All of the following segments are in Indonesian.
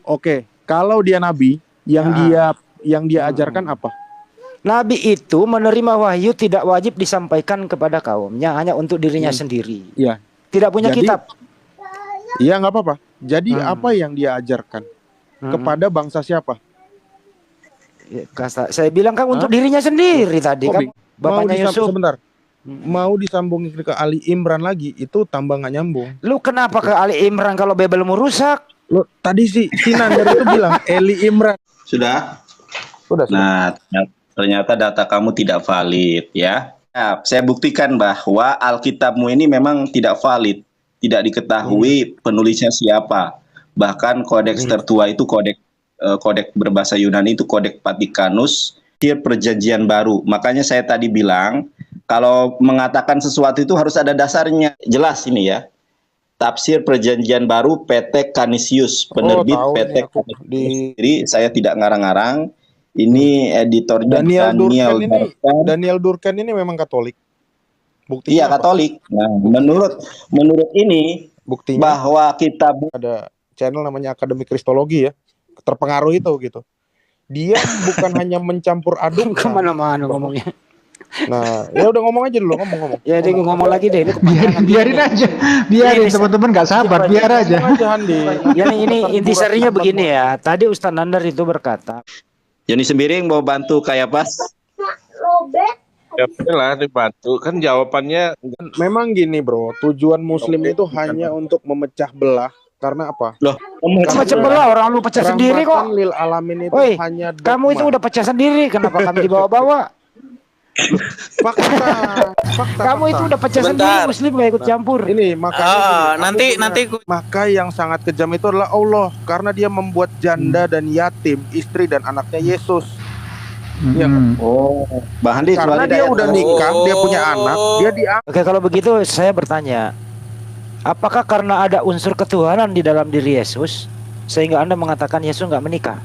Oke, kalau dia nabi, yang dia ajarkan apa? Nabi itu menerima wahyu tidak wajib disampaikan kepada kaumnya, hanya untuk dirinya sendiri. Iya. Tidak punya kitab. Iya, nggak apa-apa. Jadi apa yang dia ajarkan kepada bangsa siapa? Saya bilang kan untuk dirinya sendiri tadi kan. Bapaknya Yusuf. Sebentar. Mau disambungin ke Ali Imran lagi, itu tambah nggak nyambung. Lu kenapa ke Ali Imran kalau Babelmu rusak? Lu tadi si Nandar itu bilang Eli Imran. Sudah? Sudah. Nah, ternyata data kamu tidak valid ya. Nah, saya buktikan bahwa Alkitabmu ini memang tidak valid. Tidak diketahui penulisnya siapa. Bahkan kodeks tertua itu kodeks berbahasa Yunani itu kodeks Vatikanus, perjanjian baru. Makanya saya tadi bilang kalau mengatakan sesuatu itu harus ada dasarnya. Jelas ini ya. Tafsir Perjanjian Baru PT Canisius, penerbit PT Canisius. Jadi saya tidak ngarang-ngarang. Ini editornya Daniel Durkheim ini memang Katolik. Buktinya iya, Katolik. Nah, menurut ini buktinya bahwa kita ada channel namanya Akademi Kristologi ya. Terpengaruh itu gitu. Dia bukan hanya mencampur aduk kemana-mana ngomongnya. Nah, ya udah ngomong aja dulu, ngomong. Ya, dia ngomong lagi deh. Biarin aja. Biarin teman-teman nggak sabar, biar aja. Ya, ini intisarinya begini ya. Tadi Ustaz Nandar itu berkata, Joni Sembiring mau bantu kayak pas. Ya lah dibantu kan jawabannya. Memang gini bro, tujuan Muslim itu hanya untuk memecah belah. Karena apa? Loh, pecah belah orang lu pecah sendiri kok. Lil alamin itu hanya kamu itu udah pecah sendiri, kenapa kami dibawa-bawa? Fakta. Kamu itu udah pecah sendiri, Muslim gak ikut campur. Ini makanya nanti maka yang sangat kejam itu adalah Allah, karena dia membuat janda dan yatim, istri dan anaknya Yesus. Ya kan? Oh, Bang Andi, karena dia udah nikah, dia punya anak, dia diangkat. Oke, kalau begitu saya bertanya, apakah karena ada unsur ketuhanan di dalam diri Yesus sehingga Anda mengatakan Yesus nggak menikah?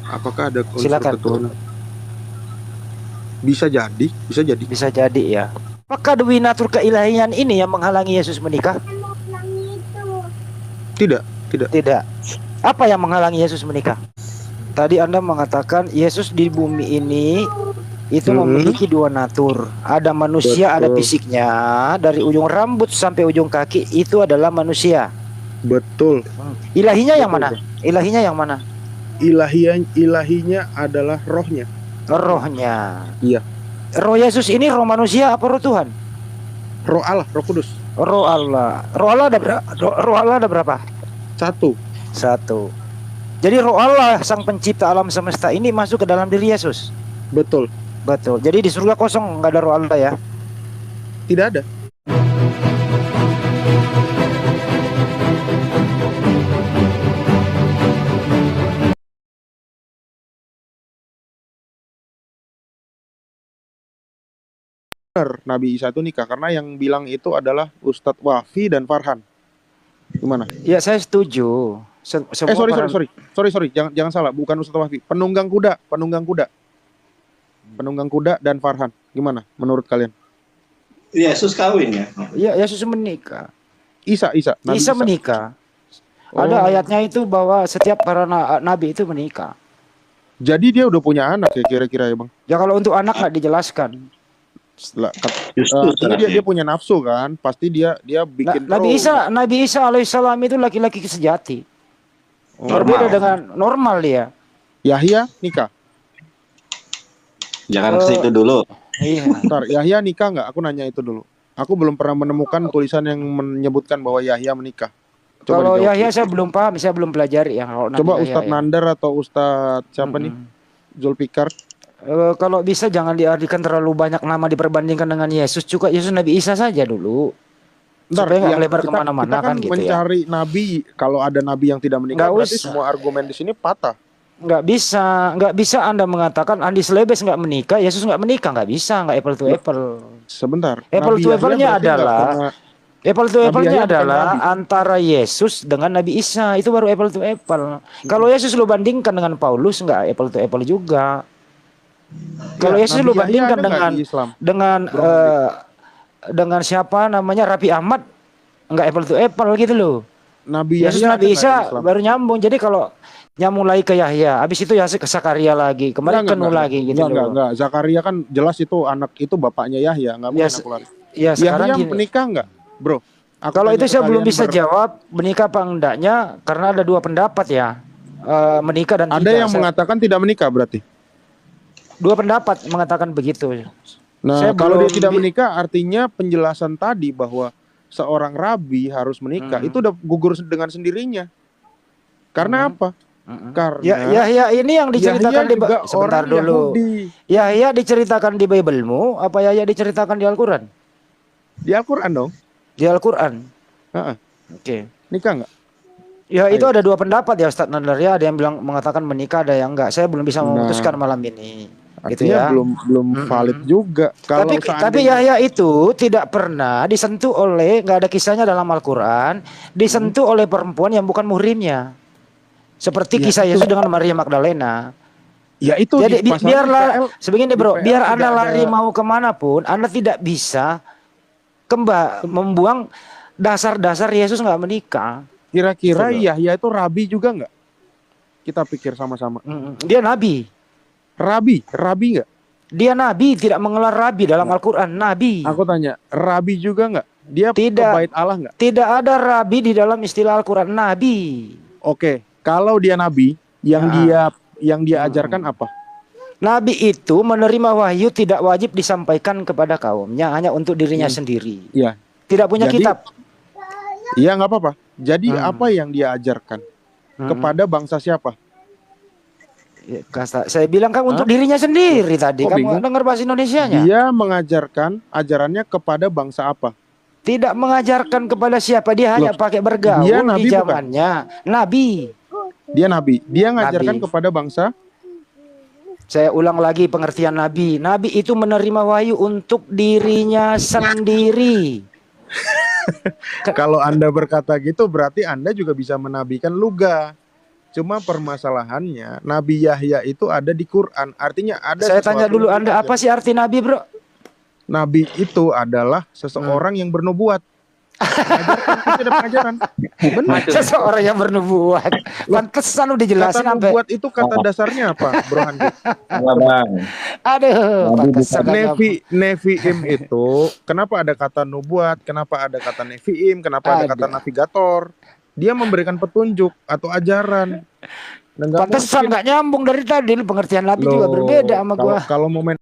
Apakah ada unsur ketuhanan? Bisa jadi ya. Apakah Dwinatur keilahian ini yang menghalangi Yesus menikah? Tidak. Apa yang menghalangi Yesus menikah? Tadi Anda mengatakan Yesus di bumi ini itu memiliki dua natur. Ada manusia, ada fisiknya. Dari ujung rambut sampai ujung kaki itu adalah manusia. Betul. Ilahinya yang mana? Ilahinya adalah rohnya. Iya. Roh Yesus ini roh manusia apa roh Tuhan? Roh Allah, Roh Kudus. Roh Allah ada berapa? Satu. Jadi roh Allah sang pencipta alam semesta ini masuk ke dalam diri Yesus. Betul. Jadi di surga kosong, nggak ada roh Allah ya? Tidak ada. Nabi Isa itu nikah, karena yang bilang itu adalah Ustadz Wafi dan Farhan. Gimana? Ya, saya setuju. Sorry, jangan salah, bukan Ustadz Wafi, penunggang kuda dan Farhan. Gimana menurut kalian? Yesus kawin ya? Iya, Yesus menikah. Isa menikah. Ada ayatnya itu bahwa setiap para nabi itu menikah. Jadi dia udah punya anak ya kira-kira ya Bang? Ya kalau untuk anak nggak dijelaskan. Dia punya nafsu kan, pasti dia bikin. Nabi Isa alaihissalam itu laki-laki sejati. Berbeda dengan normal dia. Yahya nikah. Jangan ke situ dulu. Iya. Bentar, Yahya nikah nggak? Aku nanya itu dulu. Aku belum pernah menemukan tulisan yang menyebutkan bahwa Yahya menikah. Kalau Yahya saya belum paham, saya belum pelajari ya. Coba Ustadz Nandar atau Ustadz siapa nih? Zulfikar. Kalau bisa jangan diartikan terlalu banyak nama diperbandingkan dengan Yesus. Juga Yesus Nabi Isa saja dulu. Supaya nggak lebar kemana-mana kan gitu ya. Mencari nabi, kalau ada nabi yang tidak menikah, berarti semua argumen di sini patah. Nggak bisa Anda mengatakan Andi Slebes nggak menikah, Yesus nggak menikah, nggak bisa, nggak apple to apple. Sebentar. Apple to apple-nya adalah antara Yesus dengan Nabi Isa, itu baru apple to apple. Kalau Yesus lu bandingkan dengan Paulus, nggak apple to apple juga. Kalau Yesus lu bandingkan dengan siapa namanya Raffi Ahmad, nggak apple to apple gitu loh. Nabi Yesus Yahya ada Nabi nggak di Isa Islam? baru nyambung. Jadi kalau nyambung lagi ke Yahya, habis itu ya ke Sakaria lagi, kemarin ke Nuh lagi gitu loh. Enggak. Zakaria kan jelas itu anak itu bapaknya Yahya, nggak Ya, mungkin aku lari. ya sekarang Yahya gini. menikah nggak, bro? Aku Kalau tanya itu ke saya belum kalian bisa jawab menikah apa enggaknya karena ada dua pendapat ya. Menikah dan Ada tidak. yang mengatakan tidak menikah berarti. Dua pendapat mengatakan begitu. Nah, Saya kalau dia belum tidak menikah artinya penjelasan tadi bahwa seorang rabi harus menikah itu udah gugur dengan sendirinya. Karena apa? Karena Yahya ini yang diceritakan Yahya juga sebentar orang dulu. Yahudi. Yahya diceritakan di Bible-mu apa Yahya diceritakan di Al-Qur'an? Di Al-Quran dong. Di Al-Qur'an. Heeh. Oke. Nikah nggak? Ya itu Ayo. ada dua pendapat ya Ustadz Nadar ya. Ada yang bilang mengatakan menikah, ada yang enggak. Saya belum bisa memutuskan malam ini. Gitu Artinya ya. belum valid juga. Kalau Tapi seandainya Yahya itu tidak pernah disentuh oleh, nggak ada kisahnya dalam Al-Quran, disentuh oleh perempuan yang bukan muhrimnya. Seperti Ya, kisah itu. Yesus dengan Maria Magdalena. ya itu Jadi di pasal biarlah PL, sebegini di bro, PL biar tidak Anda lari ada. mau kemanapun, Anda tidak bisa membuang dasar-dasar Yesus nggak menikah. Kira-kira Gitu loh. Yahya itu rabi juga nggak? Kita pikir sama-sama. Dia nabi. Rabi nggak? Dia nabi, tidak mengelar rabi dalam Al-Quran. Nabi. Aku tanya, rabi juga nggak? Dia Tidak. ke bait Allah nggak? Tidak ada rabi di dalam istilah Al-Quran. Nabi. Oke, kalau dia nabi, yang dia ajarkan apa? Nabi itu menerima wahyu tidak wajib disampaikan kepada kaumnya, hanya untuk dirinya sendiri. Iya. Tidak punya Jadi, kitab. Iya nggak apa-apa. Jadi apa yang dia ajarkan kepada bangsa siapa? Ya, saya bilang kan untuk dirinya sendiri tadi. Kok Kamu bingung? dengar bahasa Indonesianya? Dia mengajarkan ajarannya kepada bangsa apa? Tidak mengajarkan kepada siapa, dia hanya pakai bergaul dia nabi di zamannya. Nabi. Dia nabi. Dia ngajarkan Nabi. kepada bangsa. Saya ulang lagi pengertian nabi. Nabi itu menerima wahyu untuk dirinya sendiri. Kalau Anda berkata gitu berarti Anda juga bisa menabikan Luga. Cuma permasalahannya Nabi Yahya itu ada di Quran. Artinya ada. Saya tanya dulu Anda, apa sih arti nabi, bro? Nabi itu adalah seseorang yang bernubuat. Ada pengajaran. Benar. Seseorang yang bernubuat. Pantesan udah jelasin Kata sampai. nubuat itu kata dasarnya apa, Bro Handi? Aduh, pantesan. Neviim itu kenapa ada kata nubuat? Kenapa ada kata neviim? Kenapa ada kata navigator? Dia memberikan petunjuk atau ajaran. Pantesan nggak nyambung dari tadi. Pengertian nabi juga berbeda sama gua. Kalau momen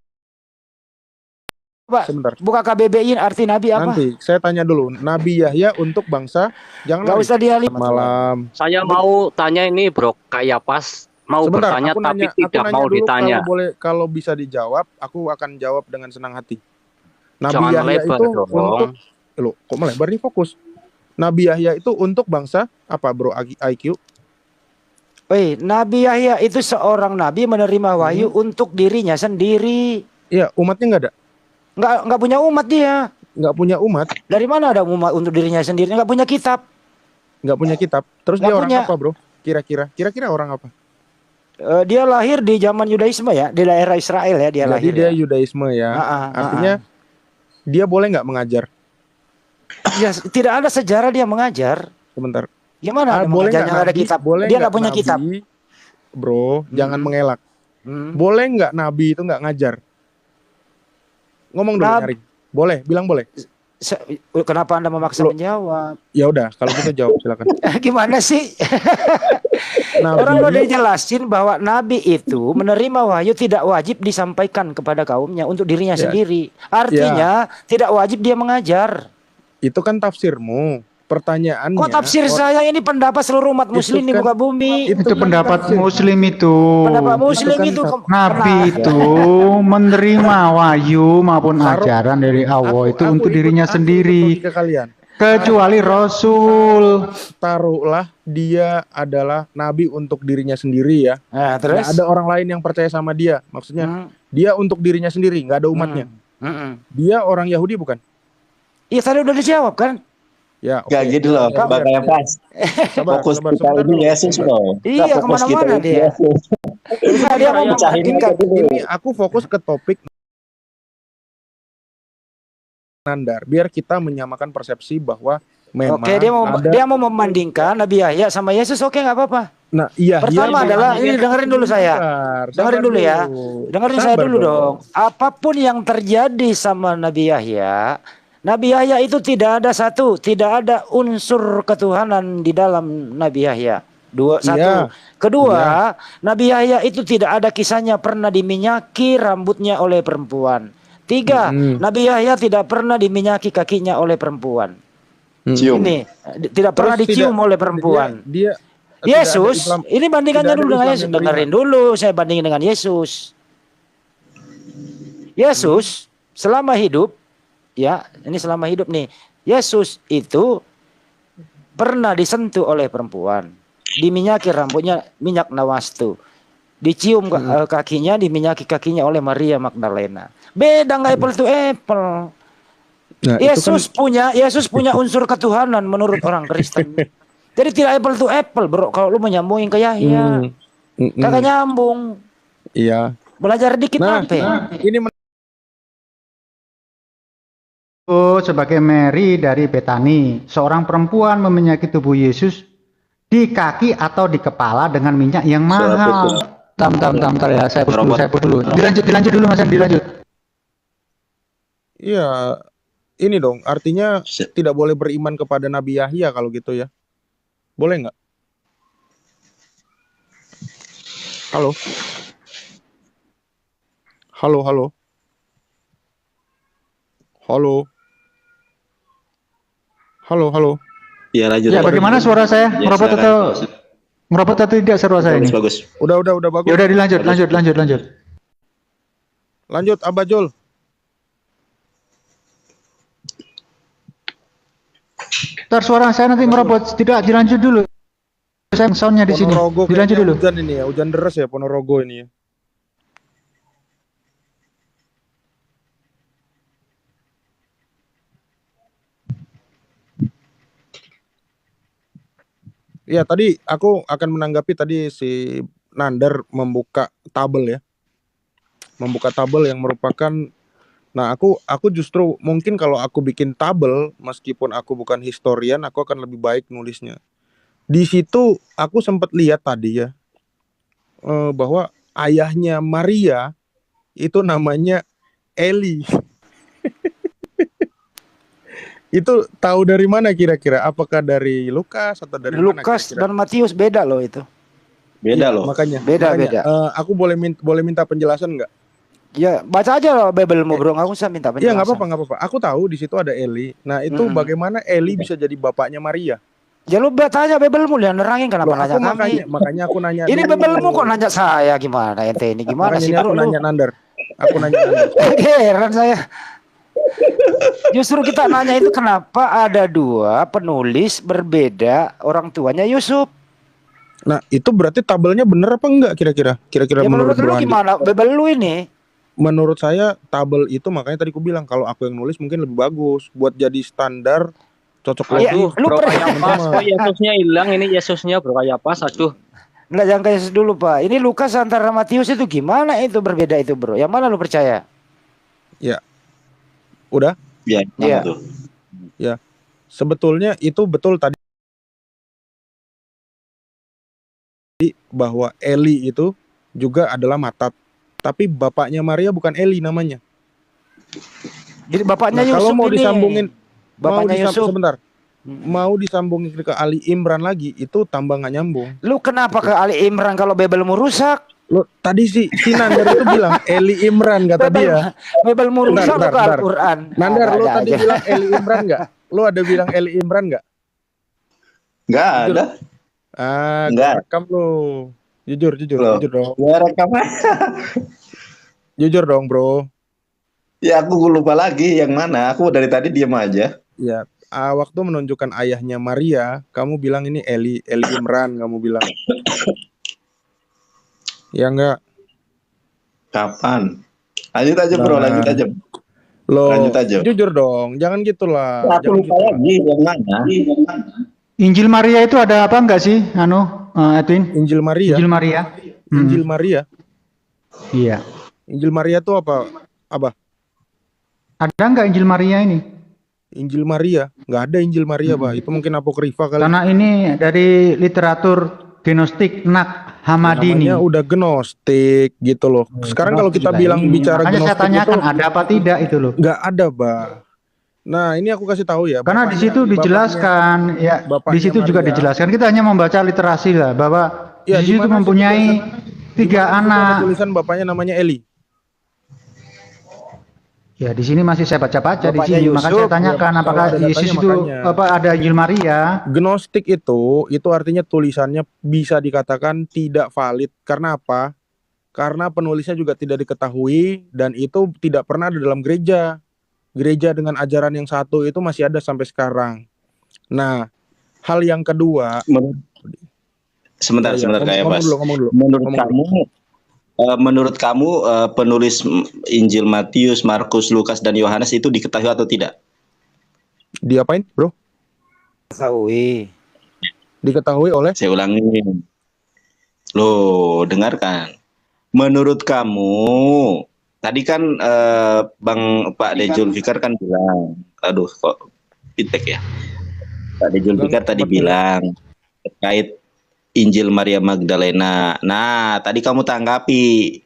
Pak, sebentar. buka KBBI arti nabi apa? Nanti saya tanya dulu. Nabi Yahya untuk bangsa. Jangan Nggak usah dialih. malam. Saya mau tanya ini bro, kayak pas mau Sebentar, bertanya aku tapi nanya tidak mau dulu, ditanya. Kalau bisa dijawab, aku akan jawab dengan senang hati. Nabi Jangan Yahya melebar itu dong. untuk loh, kok melebar nih fokus. Nabi Yahya itu untuk bangsa apa, Bro IQ? Nabi Yahya itu seorang nabi menerima wahyu untuk dirinya sendiri. Iya, umatnya nggak ada. Nggak punya umat dia. Nggak punya umat, Dari mana ada umat untuk dirinya sendiri? Nggak punya kitab. nggak punya kitab. Terus Nggak dia orang punya. apa, Bro? Kira-kira orang apa? Dia lahir di zaman Yudaisme ya, di daerah Israel ya dia Jadi lahir. dia Ya. Yudaisme ya. Artinya dia boleh nggak mengajar? Ya, tidak ada sejarah dia mengajar. Sebentar. Gimana ada boleh mengajarnya nggak ada nabi? kitab? Boleh Dia nggak nggak punya nabi, kitab. Bro, jangan mengelak. Hmm. Boleh nggak nabi itu nggak ngajar? Ngomong dulu, nyaring. Boleh, bilang boleh. Kenapa Anda memaksa menjawab? Ya udah, kalau gitu jawab silakan. Gimana sih? Orang udah dijelasin bahwa Nabi itu menerima wahyu tidak wajib disampaikan kepada kaumnya untuk dirinya sendiri. Artinya tidak wajib dia mengajar. Itu kan tafsirmu. Pertanyaannya. Kok tafsir saya ini pendapat seluruh umat muslim di muka bumi? Itu pendapat muslim itu. Pendapat muslim itu. Nabi itu menerima wahyu maupun ajaran dari Allah itu untuk dirinya sendiri. Ke kalian. Kecuali Rasul. Taruhlah dia adalah nabi untuk dirinya sendiri ya. Nah, terus Nggak ada orang lain yang percaya sama dia. Maksudnya dia untuk dirinya sendiri, nggak ada umatnya. Dia orang Yahudi bukan? Iya tadi udah dijawab kan? Ya, Gak gitu loh, Bang Epas. Fokus kita ini Yesus loh. Iya, kemana-mana dia. Dia mau ini aku fokus ke topik Nandar, biar kita menyamakan persepsi bahwa Memang Oke, dia mau ada. dia mau membandingkan Nabi Yahya sama Yesus. Oke, nggak apa-apa. Nah, iya. Pertama adalah ini dengerin dulu saya. Dengerin dulu ya. Dengerin saya dulu dong. Apapun yang terjadi sama Nabi Yahya itu tidak ada unsur ketuhanan di dalam Nabi Yahya. Satu. Iya. Kedua, Nabi Yahya itu tidak ada kisahnya pernah diminyaki rambutnya oleh perempuan. Tiga, Nabi Yahya tidak pernah diminyaki kakinya oleh perempuan. Cium. Ini tidak pernah dicium oleh perempuan. Dia Yesus, tidak ada Islam, ini bandingannya tidak ada dulu dengan Islam Yesus. yang beriman. Dengerin dulu, saya bandingin dengan Yesus. Yesus selama hidup, ya, ini selama hidup nih. Yesus itu pernah disentuh oleh perempuan, diminyaki rambutnya minyak nawastu, dicium kakinya, diminyaki kakinya oleh Maria Magdalena. Beda nggak apple to apple. Nah, Yesus punya unsur ketuhanan menurut orang Kristen. Jadi tidak apple to apple, bro. Kalau lu menyambungin ke Yahya, kagak nyambung. Iya. Belajar dikit apa? Ini Sebagai Mary dari Betani, seorang perempuan meminyaki tubuh Yesus di kaki atau di kepala dengan minyak yang mahal. Bentar ya, saya put dulu. Dilanjut dulu Mas, dilanjut. Iya, ini dong. Artinya tidak boleh beriman kepada Nabi Yahya kalau gitu ya. Boleh nggak? Halo. Halo, halo. Halo. Halo, halo. Ya lanjut. Ya, bagaimana suara saya? Meropot atau tidak suara saya ini? Bagus. Udah bagus. Ya udah lanjut. Lanjut, Abah Jul. Ntar suara saya nanti meropot. Tidak, dilanjut dulu. Saya soundnya di sini. Ponorogo Dilanjut kayaknya dulu. hujan ini ya, hujan deras ya Ponorogo ini ya. Ya, tadi aku akan menanggapi tadi si Nandar membuka tabel ya. Membuka tabel yang merupakan, nah aku justru mungkin kalau aku bikin tabel meskipun aku bukan historian, aku akan lebih baik nulisnya. Di situ aku sempat lihat tadi ya, bahwa ayahnya Maria itu namanya Eli. Itu tahu dari mana kira-kira? Apakah dari Lukas atau dari mana Lukas kira-kira? dan Matius beda loh itu. Beda Iya, loh. Makanya. Beda. Aku boleh minta penjelasan nggak? Ya, baca aja loh Biblemu, bro. Nggak usah minta Iya, penjelasan. nggak apa-apa. Aku tahu di situ ada Eli. Nah, itu bagaimana Eli bisa jadi bapaknya Maria? Ya lu baca aja Biblemu, yang nerangin kenapa Loh, nanya aku kami. makanya aku nanya. Ini dulu. Biblemu kok nanya saya gimana ente ini? Gimana Makanya sih ini bro aku lu? nanya Nandar. Aku nanya Nandar. Heran saya. Justru kita nanya itu kenapa ada dua penulis berbeda orang tuanya Yusuf. Nah, itu berarti tabelnya bener apa enggak kira-kira? Kira-kira Ya menurut lu Bro Andi? gimana? Bebel lu ini. Menurut saya tabel itu, makanya tadi aku bilang kalau aku yang nulis mungkin lebih bagus buat jadi standar cocok Ya, lagi. lu Bro pernah Kayapas, kok Yesusnya hilang, ini Yesusnya Bro Kayapas, aduh. Enggak, jangan kayak dulu Pak. Ini Lukas antara Matius itu gimana itu berbeda itu bro? Yang mana lu percaya? Ya. Udah? Ya, Iya. tuh. Ya. Sebetulnya itu betul tadi bahwa Eli itu juga adalah Matat. Tapi bapaknya Maria bukan Eli namanya. Jadi bapaknya Nah, Yusuf kalau mau ini. disambungin, Bapaknya Yusuf. sebentar. Mau disambungin ke Ali Imran lagi, itu tambah nggak nyambung. Lu kenapa ke Ali Imran kalau Bebelmu rusak? Lo tadi si Nandar itu bilang Eli Imran kata dia. Bebelmu rusak lu ke Bentar. Al-Quran. Nandar, lo Ada tadi aja. bilang Eli Imran nggak? Lo ada bilang Eli Imran nggak? Nggak ada. Ah, Nggak. gua rekam lo. Jujur Loh. dong. Ya rekamnya. Jujur dong, bro. Ya aku lupa lagi yang mana. Aku dari tadi diam aja. Ya, waktu menunjukkan ayahnya Maria, kamu bilang ini Eli Imran, kamu bilang. Ya enggak? Kapan? Lanjut aja bro, Nah. lanjut aja. Lo Lanjut aja. jujur dong, jangan gitulah. Aku Jangan lupa gitu lah. lagi yang mana. Injil Maria itu ada apa enggak sih, Edwin? Injil Maria. Injil Maria. Injil Maria. Iya. Injil Maria itu apa? Abah? Ada enggak Injil Maria ini? Injil Maria, nggak ada Injil Maria, Pak. Itu mungkin apokrifa kali. Karena ini dari literatur Gnostik Nag Hammadi Namanya nih. udah gnostik gitu loh. Sekarang kalau kita bilang bicara Makanya saya gnostik tanyakan itu ada apa tidak itu loh. nggak ada, Pak. Nah, ini aku kasih tahu ya. Karena di situ dijelaskan, ya di bapaknya situ juga Maria. dijelaskan. Kita hanya membaca literasi lah bahwa Ya, di situ di mana mempunyai di 3 mana ada anak. tulisan bapaknya namanya Eli. Ya di sini masih saya baca-baca di Bapaknya sini. Maka Yusuf, saya tanyakan ya, apakah kalau ada Yesus datanya itu makanya. apa ada Injil Maria? Gnostik itu artinya tulisannya bisa dikatakan tidak valid. Karena apa? Karena penulisnya juga tidak diketahui dan itu tidak pernah ada dalam gereja. Gereja dengan ajaran yang satu itu masih ada sampai sekarang. Nah, hal yang kedua, Sebentar, Kak Yabas. ngomong dulu. Menurut kamu penulis Injil Matius, Markus, Lukas, dan Yohanes itu diketahui atau tidak? Diapain, bro? Diketahui oleh? Saya ulangi. Loh, dengarkan. Menurut kamu, tadi kan Pak Dejul Fikar kan bilang, aduh kok pitek ya. Pak Dejul Fikar tadi bilang terkait Injil Maria Magdalena. Nah, tadi kamu tanggapi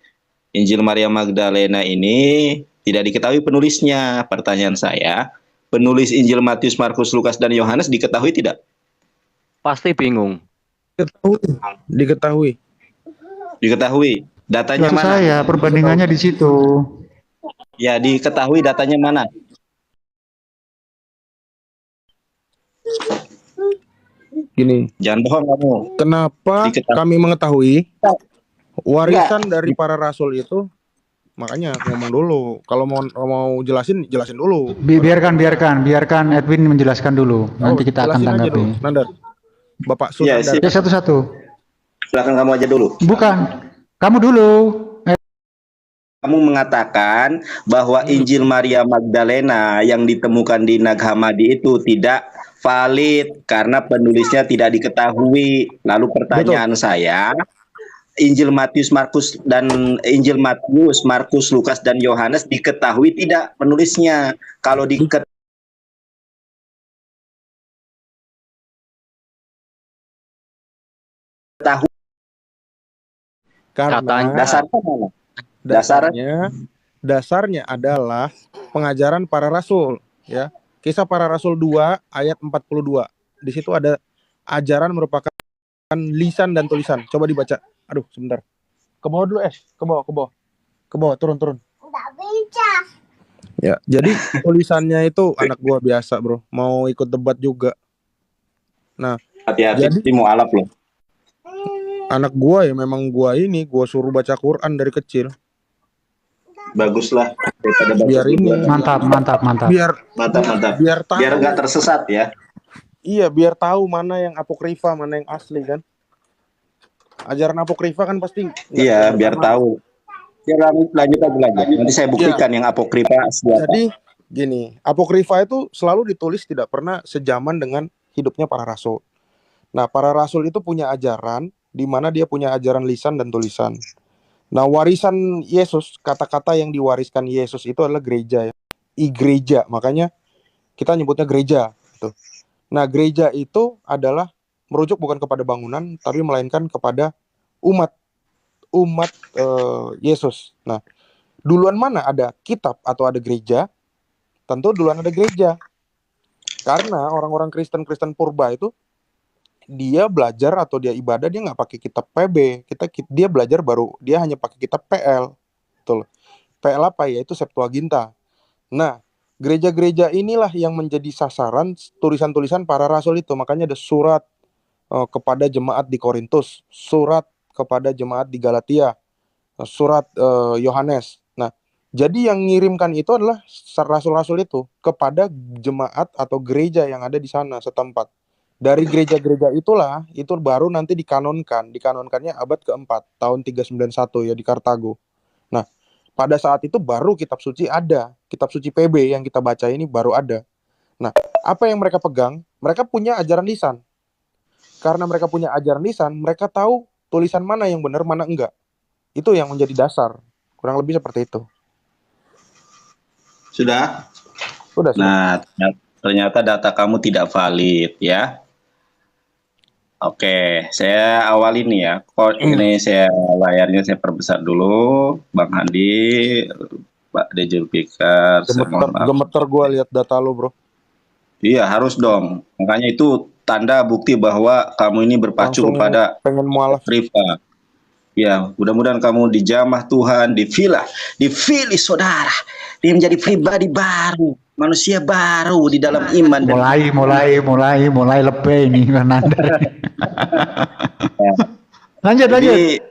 Injil Maria Magdalena ini tidak diketahui penulisnya. Pertanyaan saya, penulis Injil Matius, Markus, Lukas, dan Yohanes diketahui tidak? Pasti bingung. Diketahui. Datanya Maksud mana? saya perbandingannya di situ. Ya, diketahui datanya mana? Gini, Jangan bohong kamu. kenapa kami mengetahui warisan dari para rasul itu? Makanya aku ngomong dulu. Kalau mau jelasin dulu. Biarkan Edwin menjelaskan dulu. Nanti kita akan jelasin aja dulu, tanggapi. Nandar. Bapak Iya, Sunandar. Ya satu-satu. Silakan kamu aja dulu. Bukan. Kamu dulu. Kamu mengatakan bahwa Injil Maria Magdalena yang ditemukan di Nag Hammadi itu tidak valid karena penulisnya tidak diketahui. Lalu pertanyaan saya, Injil Matius, Markus, Lukas, dan Yohanes diketahui tidak penulisnya? Kalau diketahui, Karena dasarnya mana? dasarnya adalah pengajaran para rasul, ya. Kisah para Rasul 2 ayat 42. Di situ ada ajaran merupakan lisan dan tulisan. Coba dibaca. Aduh, sebentar. Ke bawah dulu, Ke bawah, turun. Ya, jadi tulisannya itu anak gua biasa, bro. Mau ikut debat juga. Nah, hati-hati mau alap loh. Anak gua ya memang gua suruh baca Quran dari kecil. Baguslah. Biar ini Mantap. Biar tahu. Biar nggak tersesat ya. Iya, biar tahu mana yang apokrifa, mana yang asli kan. Ajaran apokrifa kan pasti. Iya, biar tahu. Ya, lanjut. Nanti saya buktikan yang apokrifa siapa. Jadi gini, apokrifa itu selalu ditulis tidak pernah sejaman dengan hidupnya para rasul. Nah, para rasul itu punya ajaran di mana dia punya ajaran lisan dan tulisan. Nah, warisan Yesus, kata-kata yang diwariskan Yesus itu adalah gereja ya. Gereja, makanya kita nyebutnya gereja gitu. Nah, gereja itu adalah merujuk bukan kepada bangunan tapi melainkan kepada umat Yesus. Nah, duluan mana ada kitab atau ada gereja? Tentu duluan ada gereja. Karena orang-orang Kristen purba itu dia belajar atau dia ibadah dia nggak pakai kitab PB, dia belajar baru dia hanya pakai kitab PL, betul. PL apa ya? Itu Septuaginta. Nah, gereja-gereja inilah yang menjadi sasaran tulisan-tulisan para rasul itu. Makanya ada surat kepada jemaat di Korintus, surat kepada jemaat di Galatia, surat Yohanes. Nah, jadi yang ngirimkan itu adalah rasul-rasul itu kepada jemaat atau gereja yang ada di sana setempat. Dari gereja-gereja itulah, itu baru nanti dikanonkannya abad keempat, tahun 391 ya di Kartago. Nah, pada saat itu baru kitab suci ada, kitab suci PB yang kita baca ini baru ada. Nah, apa yang mereka pegang? Mereka punya ajaran lisan. Karena mereka punya ajaran lisan, mereka tahu tulisan mana yang benar, mana enggak. Itu yang menjadi dasar. Kurang lebih seperti itu. Sudah. Sudah. Nah, ternyata data kamu tidak valid ya. Oke, saya awali nih ya. Ini saya layarnya saya perbesar dulu, Bang Handi, Pak Dejulfikar. Gemeter gue lihat data lo, bro. Iya, harus dong. Makanya itu tanda bukti bahwa kamu ini berpacu Langsung kepada pengen mualaf. riba. Ya, mudah-mudahan kamu dijamah Tuhan, dipilih saudara, dia menjadi pribadi baru, manusia baru di dalam iman. Mulai lebih ini Nandar. Lanjut. Jadi,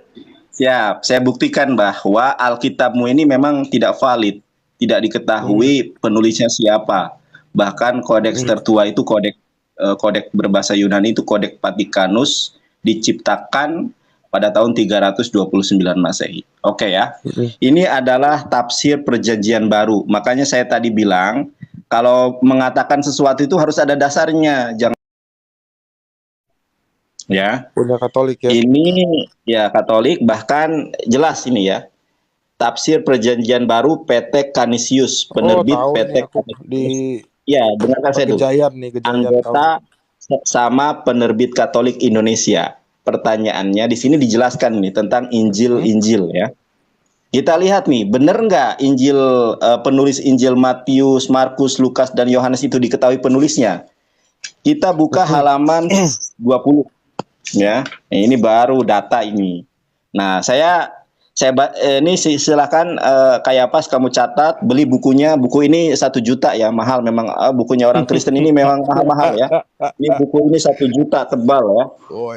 siap, saya buktikan bahwa Alkitabmu ini memang tidak valid, tidak diketahui penulisnya siapa. Bahkan kodeks tertua itu kodeks berbahasa Yunani itu kodeks Vatikanus diciptakan pada tahun 329 Masehi. Oke ya. Ini adalah tafsir perjanjian baru. Makanya saya tadi bilang kalau mengatakan sesuatu itu harus ada dasarnya. Jangan ya. Punya Katolik ya. Ini ya Katolik, bahkan jelas ini ya. Tafsir perjanjian baru PT Canisius, penerbit PT Canisius. Ya, dengarkan saya dulu. Anggota sama penerbit Katolik Indonesia. Pertanyaannya di sini dijelaskan nih tentang Injil ya. Kita lihat nih, benar nggak penulis Injil Matius, Markus, Lukas, dan Yohanes itu diketahui penulisnya? Kita buka halaman 20 ya. Ini baru data ini. Nah, ini silakan Kayapas kamu catat, beli bukunya. Buku ini 1 juta ya, mahal memang. Bukunya orang Kristen ini memang mahal-mahal ya. Ini buku ini 1 juta tebal ya.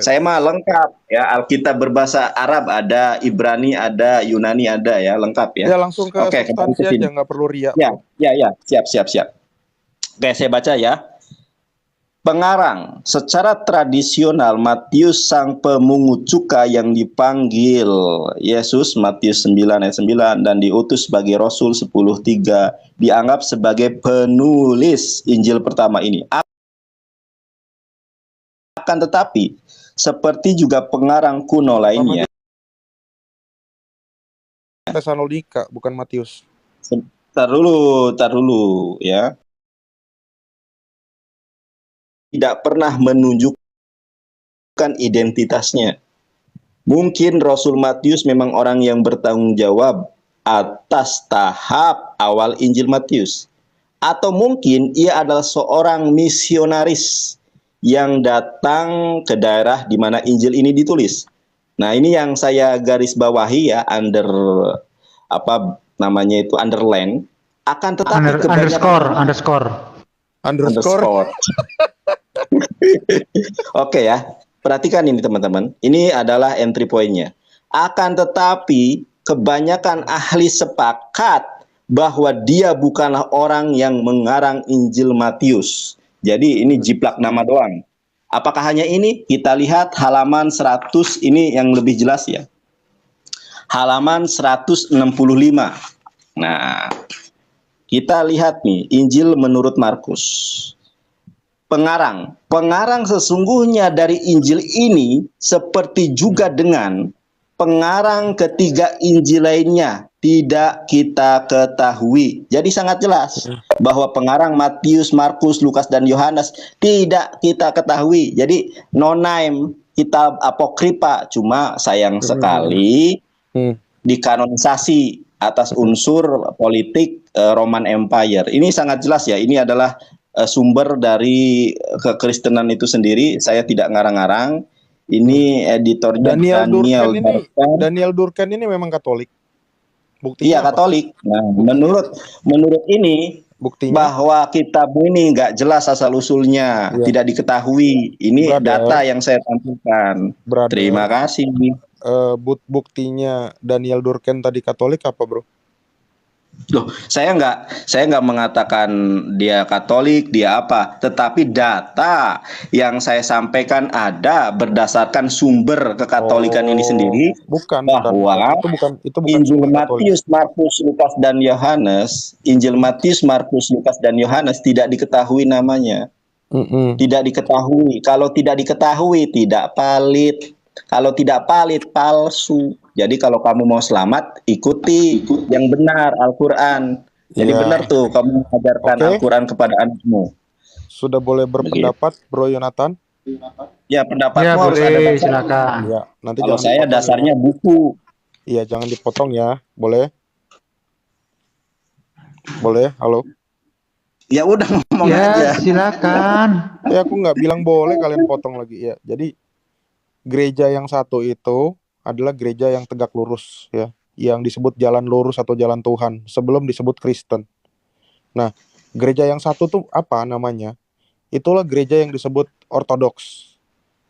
Saya mah lengkap ya, Alkitab berbahasa Arab ada, Ibrani ada, Yunani ada ya, lengkap ya. Ya langsung ke substansi aja, nggak perlu riak. Ya, siap. Oke, saya baca ya. Pengarang, secara tradisional Matius sang pemungut cukai yang dipanggil Yesus, Matius 9 ayat 9, dan diutus sebagai Rasul 10:3, dianggap sebagai penulis Injil pertama ini. Akan tetapi, seperti juga pengarang kuno lainnya. Tesalonika, bukan Matius. Tar dulu ya. Tidak pernah menunjukkan identitasnya. Mungkin Rasul Matius memang orang yang bertanggung jawab atas tahap awal Injil Matius. Atau mungkin ia adalah seorang misionaris yang datang ke daerah di mana Injil ini ditulis. Nah, ini yang saya garis bawahi ya, underline. Akan tetapi underscore. Oke ya, perhatikan ini teman-teman. Ini adalah entry point-nya. Akan tetapi kebanyakan ahli sepakat bahwa dia bukanlah orang yang mengarang Injil Matius. Jadi ini jiplak nama doang. Apakah hanya ini? Kita lihat halaman 100, ini yang lebih jelas ya. Halaman 165. Nah, kita lihat nih Injil menurut Markus. Pengarang sesungguhnya dari Injil ini seperti juga dengan pengarang ketiga Injil lainnya tidak kita ketahui. Jadi sangat jelas bahwa pengarang Matius, Markus, Lukas, dan Yohanes tidak kita ketahui. Jadi no name, kitab apokripa, cuma sayang sekali dikanonisasi atas unsur politik Roman Empire. Ini sangat jelas ya, ini adalah sumber dari kekristenan itu sendiri. Saya tidak ngarang-ngarang. Ini editornya Daniel Durkheim ini memang Katolik. Buktinya iya Katolik. Nah, menurut ini buktinya bahwa kitab ini nggak jelas asal usulnya, tidak diketahui. Ini data yang saya tampilkan. Terima kasih. Buktinya Daniel Durkheim tadi Katolik apa, bro? Loh, saya nggak mengatakan dia Katolik, dia apa, tetapi data yang saya sampaikan ada berdasarkan sumber kekatolikan ini sendiri, bahwa itu bukan Injil Matius, Markus, Lukas, dan Yohanes, Injil Matius, Markus, Lukas, dan Yohanes tidak diketahui namanya, tidak diketahui. Kalau tidak diketahui, tidak valid. Kalau tidak valid, palsu. Jadi kalau kamu mau selamat, ikuti yang benar Al-Quran. Jadi benar tuh kamu mengajarkan Al-Quran kepada anakmu. sudah boleh berpendapat, Bro Yonatan? Ya, pendapatmu Ya harus ada boleh, dasar. silakan. Ya, nanti Kalau jangan saya dipotong dasarnya ya. buku. Iya, jangan dipotong ya. Boleh? Boleh? Halo? Ya udah ngomong Ya aja. silakan. Aku nggak bilang boleh, kalian potong lagi ya. Jadi gereja yang satu itu adalah gereja yang tegak lurus ya, yang disebut jalan lurus atau jalan Tuhan sebelum disebut Kristen. Nah, gereja yang satu tuh apa namanya? Itulah gereja yang disebut ortodoks.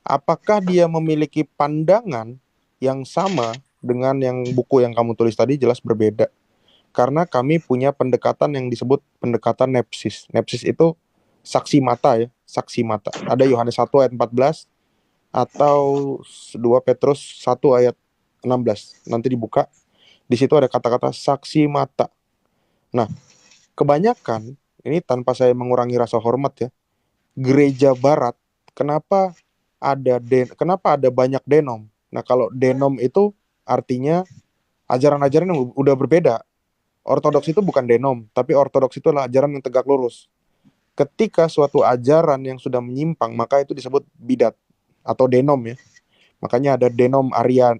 Apakah dia memiliki pandangan yang sama dengan yang buku yang kamu tulis tadi? Jelas berbeda. Karena kami punya pendekatan yang disebut pendekatan nepsis. Nepsis itu saksi mata ya, saksi mata. Ada Yohanes 1 ayat 14 atau 2 Petrus 1 ayat 16. Nanti dibuka. Di situ ada kata-kata saksi mata. Nah, kebanyakan ini tanpa saya mengurangi rasa hormat ya. Gereja barat, kenapa ada banyak denom? Nah, kalau denom itu artinya ajaran-ajaran yang udah berbeda. Ortodoks itu bukan denom, tapi ortodoks itu adalah ajaran yang tegak lurus. Ketika suatu ajaran yang sudah menyimpang, maka itu disebut bidat atau denom ya. Makanya ada denom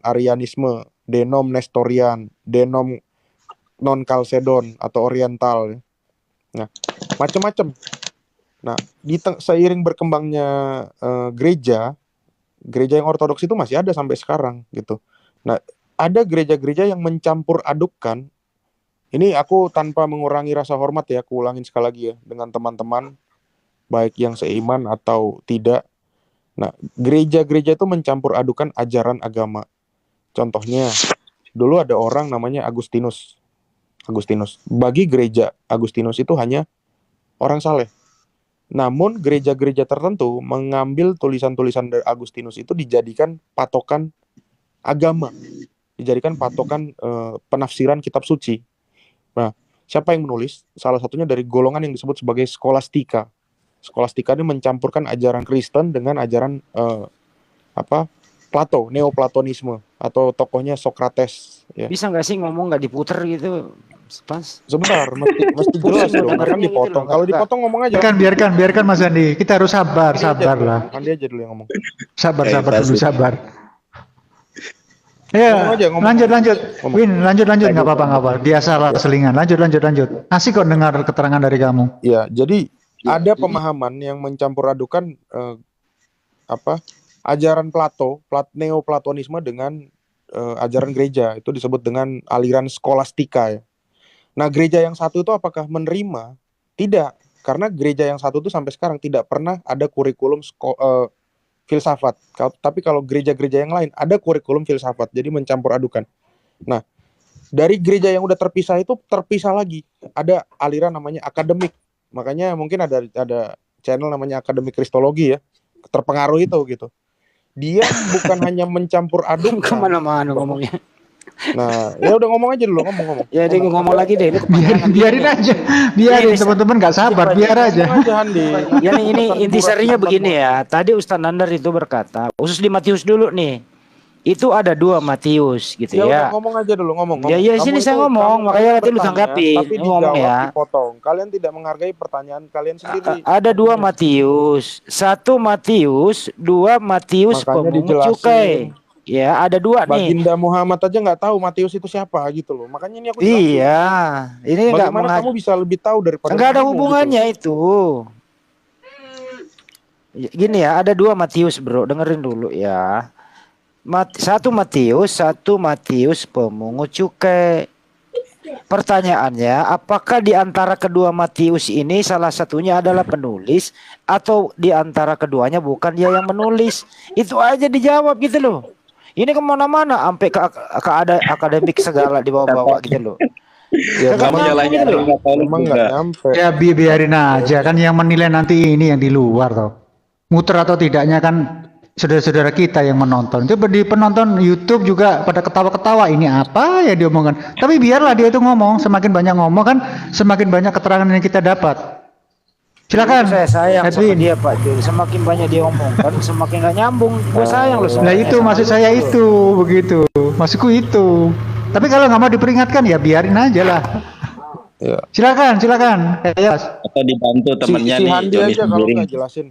Arianisme, denom Nestorian, denom non Kalsedon atau Oriental ya. Nah, macam-macam. Nah, seiring berkembangnya gereja yang ortodoks itu masih ada sampai sekarang gitu. Nah, ada gereja-gereja yang mencampur adukkan. Ini aku tanpa mengurangi rasa hormat ya, aku ulangin sekali lagi ya, dengan teman-teman baik yang seiman atau tidak. Nah, gereja-gereja itu mencampur adukan ajaran agama. Contohnya, dulu ada orang namanya Agustinus. Bagi gereja Agustinus itu hanya orang saleh. Namun gereja-gereja tertentu mengambil tulisan-tulisan dari Agustinus itu dijadikan patokan agama, dijadikan patokan penafsiran kitab suci. Nah, siapa yang menulis? Salah satunya dari golongan yang disebut sebagai skolastika. Skolastika ini mencampurkan ajaran Kristen dengan ajaran Plato, Neoplatonisme atau tokohnya Socrates. Ya. Bisa nggak sih ngomong nggak diputer gitu, Pas? Sebentar, mesti jelas dong. Kan dipotong. Kalau dipotong ngomong aja. Biarkan Mas Andi. Kita harus sabar lah. Andi aja dulu yang ngomong. Sabar dulu. Ya, Ngomong. lanjut. Win, lanjut nggak apa-apa. Biasalah selingan. Lanjut. Asik kok dengar keterangan dari kamu. Ya, jadi ada pemahaman yang mencampur adukan ajaran Plato, Neoplatonisme dengan ajaran gereja. Itu disebut dengan aliran skolastika ya. Nah, gereja yang satu itu apakah menerima? Tidak, karena gereja yang satu itu sampai sekarang tidak pernah ada kurikulum filsafat. Tapi kalau gereja-gereja yang lain ada kurikulum filsafat, jadi mencampur adukan. Nah, dari gereja yang udah terpisah itu terpisah lagi, ada aliran namanya akademik. Makanya mungkin ada channel namanya Akademik Kristologi ya, terpengaruh itu gitu. Dia bukan hanya mencampur adukan. Kemana-mana ngomongnya. Nah, ya udah ngomong aja dulu, ngomong. Ya, dia ngomong lagi deh. Biarin aja. Biarin teman-teman nggak sabar, biar aja. Ya, ini intisarinya begini ya. Tadi Ustaz Nandar itu berkata, khusus di Matius dulu nih. Itu ada 2 Matius gitu ya. Udah, ngomong aja dulu, ngomong. Ya sini saya ngomong, makanya nanti lu tanggapi. Tapi ngomong dijawab, ya. dipotong. Kalian tidak menghargai pertanyaan kalian sendiri. Ada 2 Matius, 1 Matius, 2 Matius pemungut cukai. Ya, ada 2 nih. Baginda Muhammad aja nggak tahu Matius itu siapa gitu loh. Makanya ini aku jelasin. Iya, ini nggak bagaimana kamu bisa lebih tahu daripada nggak ada kamu, hubungannya gitu. Itu. Gini ya, ada 2 Matius bro, dengerin dulu ya. 1 Matius pemungut cukai. Pertanyaannya, apakah di antara kedua Matius ini salah satunya adalah penulis atau di antara keduanya bukan dia yang menulis? Itu aja dijawab gitu loh. Ini kemana-mana, sampai ke ada akademik segala dibawa-bawa gitu loh. Ya, Kamu nyalahin gitu loh. Emang nggak nyampe. Ya biarin aja, kan yang menilai nanti ini yang di luar toh. Muter atau tidaknya kan saudara-saudara kita yang menonton. Itu di penonton YouTube juga pada ketawa-ketawa, ini apa ya diomongkan. Tapi biarlah dia itu ngomong, semakin banyak ngomong kan semakin banyak keterangan yang kita dapat. Silakan. Saya sayang Edwin. sama dia Pak Jul. Semakin banyak dia ngomong kan semakin gak nyambung. Gue sayang loh. Nah itu maksud saya itu begitu. Maksudku itu. Tapi kalau nggak mau diperingatkan ya biarin aja lah. Ya. Silakan. Ya, Atau dibantu temennya si nih Handi Joni aja kalau Sembiring. nggak jelasin.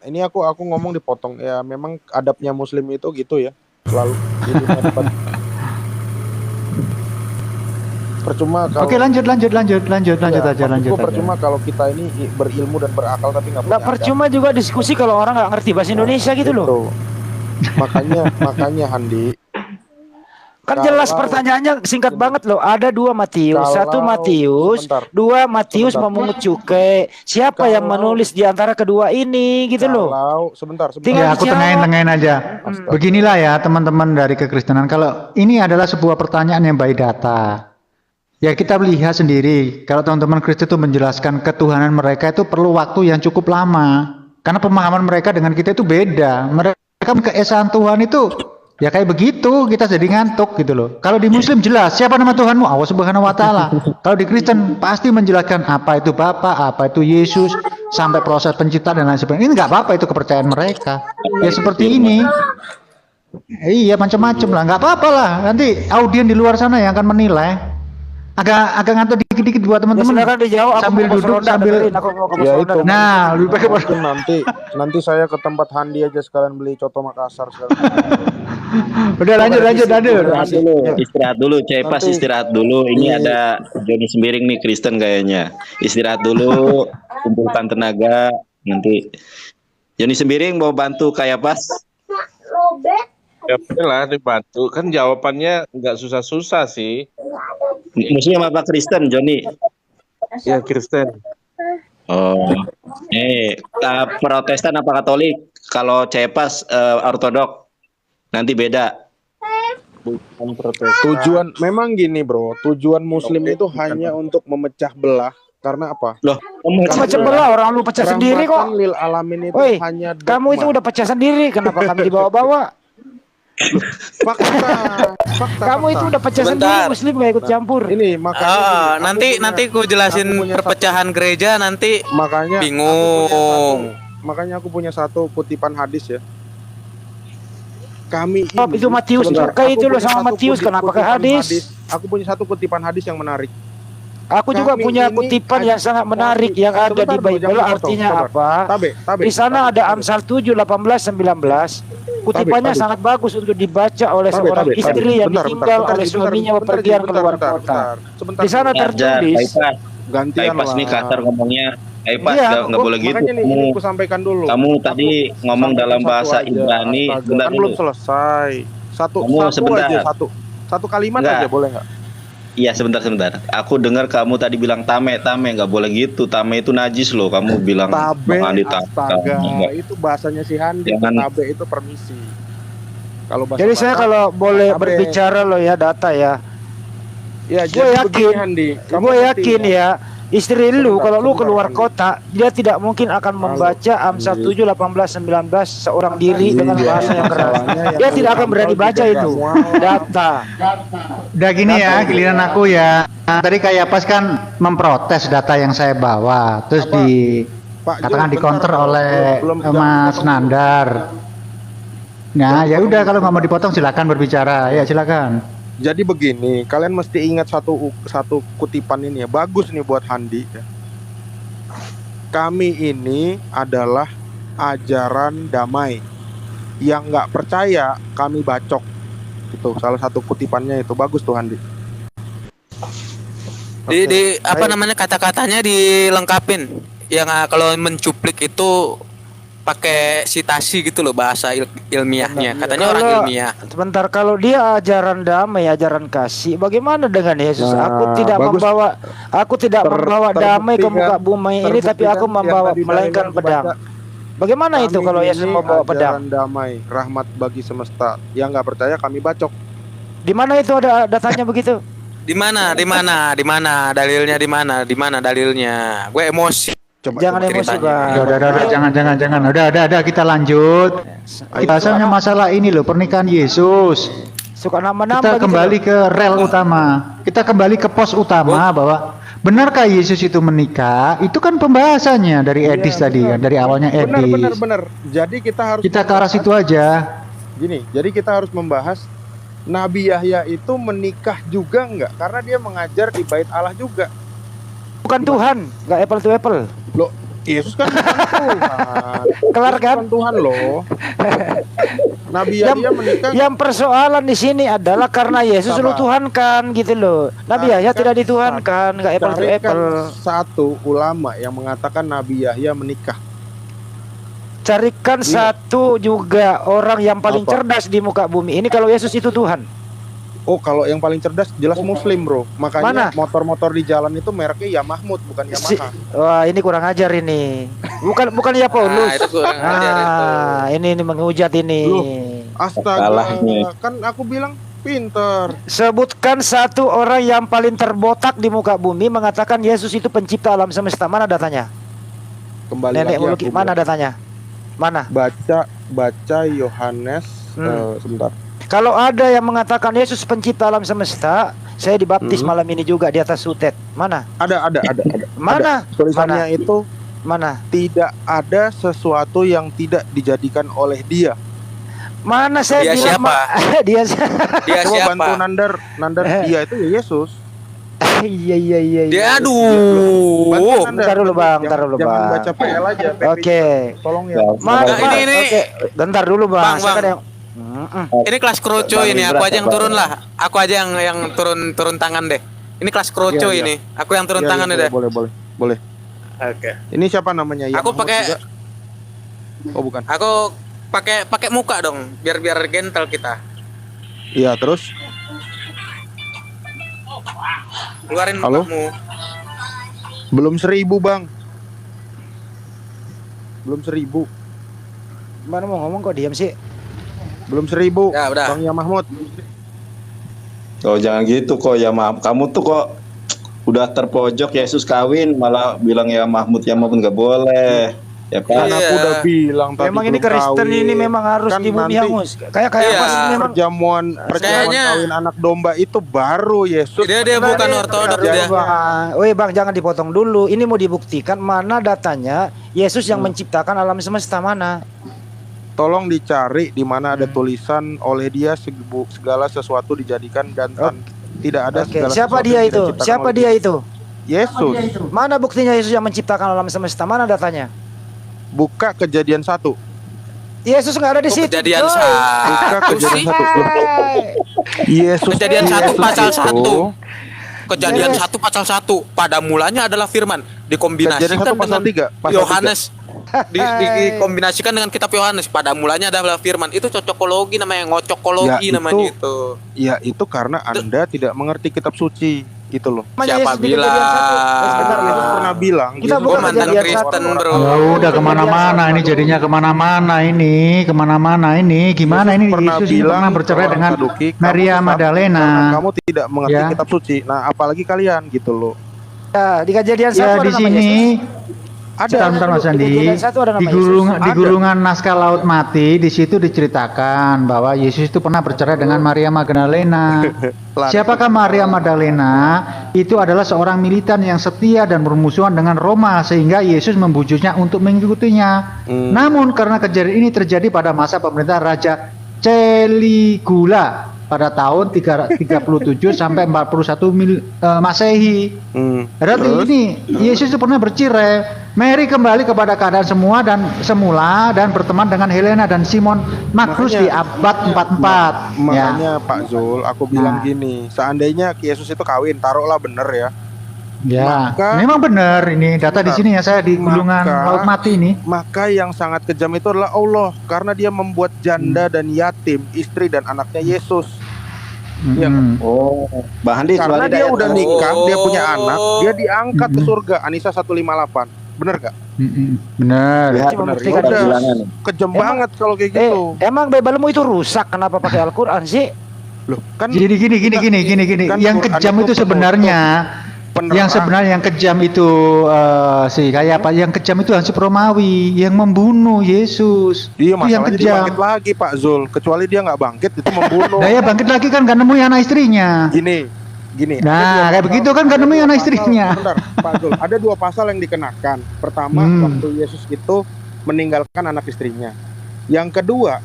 Ini aku ngomong dipotong. Ya memang adabnya Muslim itu gitu ya. Selalu di dunia depan. Percuma kalau Oke, lanjut ya, aja. maksudku percuma kalau kita ini berilmu dan berakal tapi nggak punya Nggak percuma juga diskusi kalau orang nggak ngerti bahasa Indonesia gitu loh. Itu. Makanya Handi, Kan jelas Kalau- pertanyaannya singkat banget loh. Ada 2 Matius, Kalau- 1 Matius, sebentar. 2 Matius Sebentar. memungut cukai. Siapa yang Kalau- menulis di antara kedua ini gitu loh. kalau sebentar. Tinggal Ya, aku dijawab. tengahin aja. Beginilah ya teman-teman dari kekristenan. Kalau ini adalah sebuah pertanyaan yang by data. Ya kita lihat sendiri. Kalau teman-teman Kristen itu menjelaskan ketuhanan mereka itu perlu waktu yang cukup lama. Karena pemahaman mereka dengan kita itu beda. Mereka keesaan Tuhan itu ya kayak begitu. Kita jadi ngantuk gitu loh. Kalau di Muslim jelas siapa nama Tuhanmu, Allah Subhanahu Wa Taala. Kalau di Kristen pasti menjelaskan apa itu Bapa, apa itu Yesus, sampai proses penciptaan dan lain sebagainya. Ini nggak apa-apa, itu kepercayaan mereka. Ya seperti ini. Iya macam-macam lah, nggak apa-apa lah. Nanti audien di luar sana yang akan menilai. Agak ngantuk dikit-dikit buat Ya teman-teman. silakan dijawab. Aku Sambil mau ke duduk, Seronda, sambil dengerin. Aku mau ke Ya Seronda. itu. Nah, lebih baik Mungkin nanti saya ke tempat Handi aja sekalian beli coto Makassar sekalian. udah lanjut. Istirahat dulu, Cepas Nanti- istirahat dulu. Ini ada Joni Sembiring nih, Kristen kayaknya. Istirahat dulu, kumpulkan tenaga. Nanti Joni Sembiring mau bantu kayak pas. Ya lah dibantu. Kan jawabannya nggak susah-susah sih. Muslim apa Kristen, Joni? Ya Kristen. Oh, Protestan apa Katolik? Kalau Cepas Ortodok. Nanti beda. Bukan protes. Tujuan memang gini, Bro. Tujuan Muslim itu hanya untuk memecah belah. Karena apa? Loh, Kamu cebelah orang lu pecah sendiri kok. Rahmatan lil alamin itu Woi, hanya dogma. kamu itu udah pecah sendiri. Kenapa kami dibawa-bawa? fakta. Kamu itu udah pecah Sebentar. sendiri. Muslim gak ikut campur. Ini makanya nanti ku jelasin aku punya perpecahan gereja nanti makanya bingung. Aku punya satu kutipan hadis ya. Kami ini Oh, itu Matius. Sebentar, Kayak aku itu loh punya sama satu Matius. Kenapa ke kutipan hadis? Aku punya satu kutipan hadis yang menarik. Aku juga Kami punya ini kutipan yang sangat menarik Sebentar, yang ada di bro, Bible. jangan Artinya potong, apa? Tabe. Di sana ada Amsal 7, 18, 19. Kutipannya Tabe. sangat bagus untuk dibaca oleh Tabe, seorang tabe. istri yang Bentar, ditinggal bentar, oleh bentar, suaminya bentar, bepergian bentar, keluar bentar, kota. Sebentar. Di sana Ajar, tertulis. Gantian Kaipas nih kasar ngomongnya. Kaipas Iya, nggak boleh gitu. Makanya nih ini aku sampaikan dulu. Kamu tadi ngomong sampaikan dalam satu bahasa aja. Ibrani. Astaga, Bentar kan dulu. belum selesai. Satu Sebentar. aja satu kalimat Enggak. aja boleh nggak? Iya sebentar. Aku dengar kamu tadi bilang tame, nggak boleh gitu. Tame itu najis loh. Kamu bilang Tabe, Bang Andi astaga, Enggak. itu bahasanya si Handi. Jangan. Tabe itu permisi. Kalau bahasa Jadi saya Batak, kalau boleh Tabe. berbicara loh ya data ya. ya Gue jadi yakin, begini, Handi. Kamu gue ngerti yakin ya. Istri lu Sebentar, kalau lu sebentar, keluar Handi. kota, dia tidak mungkin akan membaca Amsal 7, 18, 19 seorang diri dengan Iya, bahasa yang keras. masalahnya yang Dia tidak akan kontrol berani baca juga itu. nggak mual. Data. Udah gini ya, giliran aku ya. Tadi kayak pas kan memprotes data yang saya bawa, terus Apa? di Pak Jo, katakan di bentar, counter belum- oleh belum- Mas belum- Nandar. Nah, ya udah kalau nggak mau dipotong silakan berbicara. Ya silakan. Jadi begini, kalian mesti ingat satu kutipan ini ya. Bagus nih buat Handi ya. Kami ini adalah ajaran damai. Yang nggak percaya kami bacok. Itu salah satu kutipannya itu. Bagus tuh Handi. Di apa Baik. namanya kata-katanya dilengkapin. Yang kalau mencuplik itu pakai sitasi gitu loh bahasa ilmiahnya. Katanya orang Kalau- ilmiah. Sebentar, kalau dia ajaran damai, ajaran kasih, bagaimana dengan Yesus? Nah, aku tidak bagus. membawa damai ke terbuktikan- muka bumi ini, tapi aku terbuktikan membawa yang tadi melainkan dalilnya aku pedang. baca. Bagaimana itu Kami kalau Yesus ini membawa pedang? ajaran damai, rahmat bagi semesta. Yang nggak percaya kami bacok. Di mana itu ada datanya begitu? Di mana dalilnya di mana dalilnya? Gue emosi. Coba, Jangan coba. emosi, ceritanya. Bang. Udah, jangan. Udah, kita lanjut. Bahasanya masalah ini loh, pernikahan Yesus. Suka nama-nama Kita gitu kembali loh. ke rel utama. Kita kembali ke pos utama bahwa benarkah Yesus itu menikah? Itu kan pembahasannya dari Edis tadi kan, dari awalnya Edis. Benar. Jadi kita harus Kita ke arah membahas- situ aja. Gini, jadi kita harus membahas Nabi Yahya itu menikah juga enggak? Karena dia mengajar di Bait Allah juga. bukan Tuhan, nggak apple to apple. Loh, Yesus kan bukan Tuhan. Kelar Yesus kan? bukan Tuhan loh. Nabi Yahya menikah. Yang persoalan di sini adalah karena Yesus lu Sabar. Tuhan kan gitu loh. Nabi Yahya Carikan- tidak dituhankan, nggak apple to Carikan apple. satu ulama yang mengatakan Nabi Yahya menikah. Carikan Iya. satu juga orang yang paling Apa? cerdas di muka bumi ini kalau Yesus itu Tuhan. Oh, kalau yang paling cerdas jelas Muslim, bro. Makanya Mana? motor-motor di jalan itu mereknya Yamahmut, bukan Si- Yamaha. Wah, ini kurang ajar ini. Bukan ya Paulus. Nah, itu kurang ajar itu. Ini menghujat ini. Loh. Astaga, Salah nih. kan aku bilang pinter. Sebutkan satu orang yang paling terbotak di muka bumi mengatakan Yesus itu pencipta alam semesta. Mana datanya? Kembali Nenek lagi mulu aku mana datanya? Mana? baca Yohanes sebentar. Kalau ada yang mengatakan Yesus pencipta alam semesta, saya dibaptis Hmm. malam ini juga di atas sutet. Mana? Ada. Mana? Tulisannya itu Mana? tidak ada sesuatu yang tidak dijadikan oleh dia. Mana saya Dia bilang siapa? dia Dia Coba siapa? bantu Nandar dia itu ya Yesus. iya. Dia Bantu aduh. Nandar. Bentar dulu, Bang, bentar Jangan- dulu, Jangan Bang. baca PL aja. Oke. Tolong ya. Nah, ini. Oke, bentar dulu Bang. Bang, Saya Bang. kan yang- Mm-mm. Ini kelas kroco ini, aku aja yang turun lah. Aku aja yang turun tangan deh. Ini kelas kroco Iya, iya. ini. Aku yang turun Iya, tangan iya, deh. boleh. Oke. Ini siapa namanya? Aku Yamahut pakai juga? Oh, bukan. aku pakai muka dong, biar gentle kita. Iya, terus Keluarin Halo? mukamu. belum 1000, Bang. Belum 1000. Mana mau ngomong kok diam sih? Belum 1000. Ya, udah. Bang Yamahmud. Oh jangan gitu kok ya maaf. Kamu tuh kok udah terpojok Yesus kawin malah bilang ya Mahmud nggak boleh. Ya Kan Pak. Iya. aku udah bilang tadi Memang ini belum Kristen kawin. ini memang harus Kan dibumi nanti hangus. Kayak Iya. apa sih memang? perjamuan Kayaknya- kawin anak domba itu baru Yesus. Dia bukan ortodok Jadi, dia. Bang, woi Bang jangan dipotong dulu. Ini mau dibuktikan mana datanya Yesus yang menciptakan alam semesta mana? Tolong dicari di mana ada tulisan oleh dia segala sesuatu dijadikan dan tidak ada Oke, segala siapa sesuatu dia yang itu? tidak diciptakan Siapa oleh dia itu? Yesus. Mana buktinya Yesus yang menciptakan alam semesta? Mana datanya? Buka Kejadian 1. Yesus nggak ada di Kok situ. kejadian coy. Buka satu Kejadian sih? 1. Yesus. Kejadian 1 Yesus pasal itu- 1. Kejadian Yes. 1 pasal 1. Pada mulanya adalah firman. Kejadian Dikombinasikan 1 pasal dengan 3. Pasal Yohanes. Dikombinasikan dengan kitab Yohanes. Pada mulanya adalah firman. Itu cocokologi namanya, ngocokologi Ya, namanya itu- itu. 3. Ya itu karena Anda tidak mengerti kitab suci. Gitu loh. Namanya Siapa Yesus di Kejadian bilang? 1. Sebentar, Yesus Bang. pernah bilang. Kita Yesus buka Gua mantan Kejadian Kristen, 1. bro. Ya udah kemana-mana ini jadinya kemana-mana ini gimana ini Yesus ini pernah bercerai dengan Maria Magdalena. Kamu tidak mengerti Ya. kitab suci. Nah, apalagi kalian gitu loh. Ya, di Kejadian 1 Ya ada di nama sini Yesus. Bentar Mas Andi, Kejadian 1 ada nama di Yesus. gulungan naskah Laut Mati di situ diceritakan bahwa Yesus itu pernah bercerai dengan Maria Magdalena. Siapakah Maria Magdalena? Itu adalah seorang militan yang setia dan bermusuhan dengan Roma sehingga Yesus membujuknya untuk mengikutinya. Namun karena kejadian ini terjadi pada masa pemerintahan Raja Caligula pada tahun 337 sampai 41 Masehi. Berarti ini Yesus itu pernah bercerai. Mary kembali kepada keadaan semula dan berteman dengan Helena dan Simon Magnus di abad 44. Ya. Makanya Pak Zul, aku bilang Nah. gini, seandainya Yesus itu kawin, taruhlah bener ya. Ya, Maka- memang benar ini data di sini ya saya di gulungan Maka- Laut Mati ini. Maka yang sangat kejam itu adalah Allah, karena dia membuat janda dan yatim, istri dan anaknya Yesus. Iya, Mm-mm. Oh, Bang Andi Karena keluarin dia ayat udah kamu. nikah, dia punya anak, dia diangkat ke Mm-mm. surga. Anisa 158. Bener gak? Mm-mm. Benar. Lihat Cuma benar, buktikan udah Yesus. bilangan nih. Kejam Emang- banget kalau kayak gitu. Emang Biblemu itu rusak, kenapa pakai Al-Quran sih? Loh, kan Jadi gini. Kan Yang Quran kejam itu itu sebenarnya penerang. yang sebenarnya yang kejam itu sih kayak apa? Yang kejam itu Hansip Romawi yang membunuh Yesus. Iya, Itu yang masalahnya dia kejam. bangkit lagi Pak Zul. Kecuali dia nggak bangkit, itu membunuh. Nah ya bangkit lagi kan gak nemuin anak istrinya. Gini. Nah, ada dua kayak pasal- begitu kan gak nemuin ada anak dua istrinya. pasal- Bentar, Pak Zul. Ada 2 pasal yang dikenakan. Pertama, Hmm. waktu Yesus itu meninggalkan anak istrinya. Yang kedua,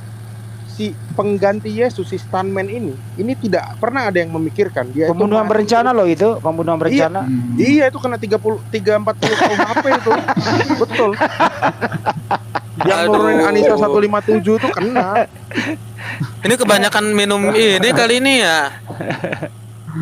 si pengganti Yesus, si stuntman ini tidak pernah ada yang memikirkan dia itu Pembunuhan mati. berencana loh itu, pembunuhan berencana. Iya, itu kena 340 KUHP itu. Betul. Yang nurunin Anissa 157 itu kena. Ini kebanyakan minum ini kali ini ya.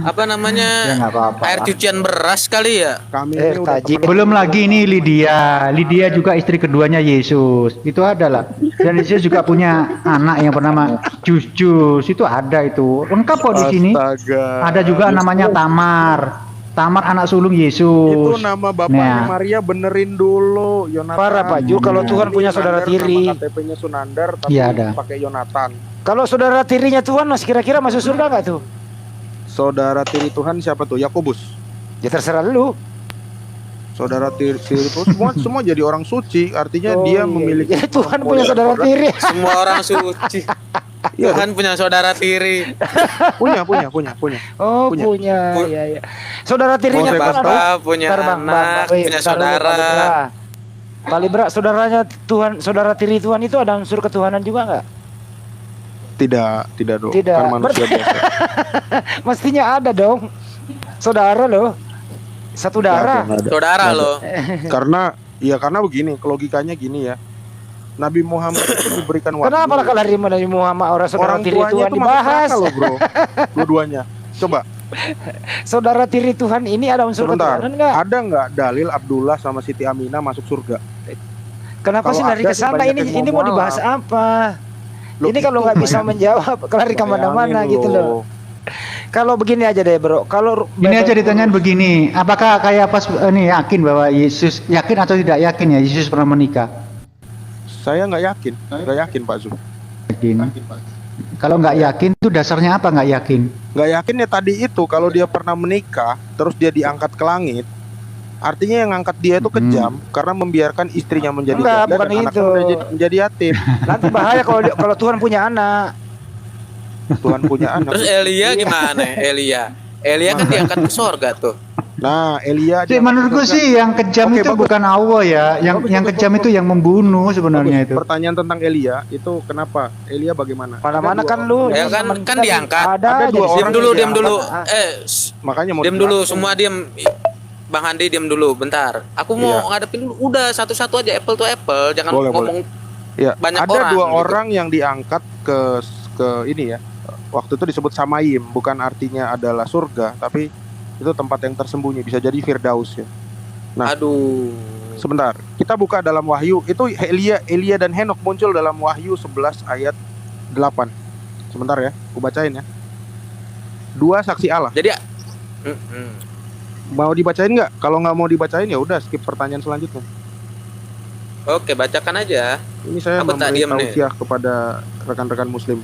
Apa Ya namanya? nggak apa-apa. Air cucian beras kali ya. Kami ini udah Tajib. Belum lagi ini Lydia juga istri keduanya Yesus. Itu adalah. Dan Yesus juga punya anak yang bernama Jus. Itu ada itu. Lengkap kok di sini. Astaga. Ada juga namanya Tamar. Tamar anak sulung Yesus. Itu nama bapaknya Nah. Maria, benerin dulu. Yonatan. Parah, Pak Ju, kalau Tuhan punya saudara tiri. Nama KTP-nya Sunandar tapi Iya, ada. pakai Yonatan. Kalau saudara tirinya Tuhan mas kira-kira masuk surga nggak tuh? Saudara tiri Tuhan siapa tuh? Yakobus. Ya terserah lu. Saudara tiri itu semua jadi orang suci, artinya Oh, dia iya. memiliki Ya, Tuhan punya saudara tiri. Semua orang suci. Tuhan punya saudara tiri. punya. Oh Punya. punya, ya ya. Saudara tirinya Mau saya Tuhan kasih apa? Bapak punya Bentar, Bang, anak, Wih, punya bentar dulu, saudara. Pak Libra, saudaranya Tuhan, saudara tiri Tuhan itu ada unsur ketuhanan juga nggak? Tidak dong. Tidak. Kan manusia biasa. Mestinya ada dong. Saudara loh. Satu darah. Nggak ada. Saudara loh. Karena begini, logikanya gini ya. Nabi Muhammad itu diberikan wahyu. Kenapa lah kalau Nabi Muhammad orang saudara Orang tiri tuanya Tuhan itu masuk dibahas? neraka loh, bro. Dua-duanya. Coba, Saudara tiri Tuhan ini ada unsur sebentar. ketuhanan nggak? Ada nggak dalil Abdullah sama Siti Aminah masuk surga? Kenapa Kalau sih lari ada ke sih sana? banyak Ini yang ini mau mau dibahas apa? Loh, Ini kalau itu nggak bisa bayangin. menjawab, lari kemana-mana Bayangin gitu loh. Kalau begini aja deh bro, kalau Ini aja ditanyain begini, apakah kayak pas ini yakin bahwa Yesus yakin atau tidak yakin ya Yesus pernah menikah? Saya nggak yakin Pak Zul. Yakin. Kalau nggak yakin itu dasarnya apa nggak yakin? Nggak yakin ya tadi itu kalau dia pernah menikah, terus dia diangkat ke langit, artinya yang angkat dia itu kejam karena membiarkan istrinya menjadi Enggak, janda bukan dan anaknya itu. menjadi yatim. nanti bahaya kalau Tuhan punya anak. Tuhan punya anak. Terus Elia gimana? Elia kan diangkat ke sorga tuh. Nah, Elia Sih, menurutku sih yang kejam Oke, itu bagus. bukan Allah ya, yang Bagus, kejam bagus. itu yang membunuh sebenarnya itu. Pertanyaan tentang Elia itu kenapa? Elia bagaimana? Mana-mana Ada kan dua lu. orang. Ya ini kan- teman kan kita diangkat. Ada Ada aja dua di orang Diam sini dulu, yang diam dulu. diangkat. Makanya mau Diam dulu, dijelasin. semua diam. Bang Handi diam dulu, bentar. Aku mau Iya. ngadepin dulu. Udah satu-satu aja, apple to apple. Jangan Boleh, ngomong Ya, banyak ada orang, dua gitu. orang yang diangkat ke ini ya. Waktu itu disebut Samayim, bukan artinya adalah surga, tapi itu tempat yang tersembunyi, bisa jadi Firdaus ya. Nah. Aduh. Sebentar, kita buka dalam Wahyu, itu Elia dan Henok muncul dalam Wahyu 11 ayat 8. Sebentar ya, aku bacain ya. Dua saksi Allah. Jadi Mau dibacain nggak? Kalau nggak mau dibacain ya udah skip pertanyaan selanjutnya. oke, bacakan aja. Ini saya Aku tak memberi diem nih. tausiah kepada rekan-rekan muslim.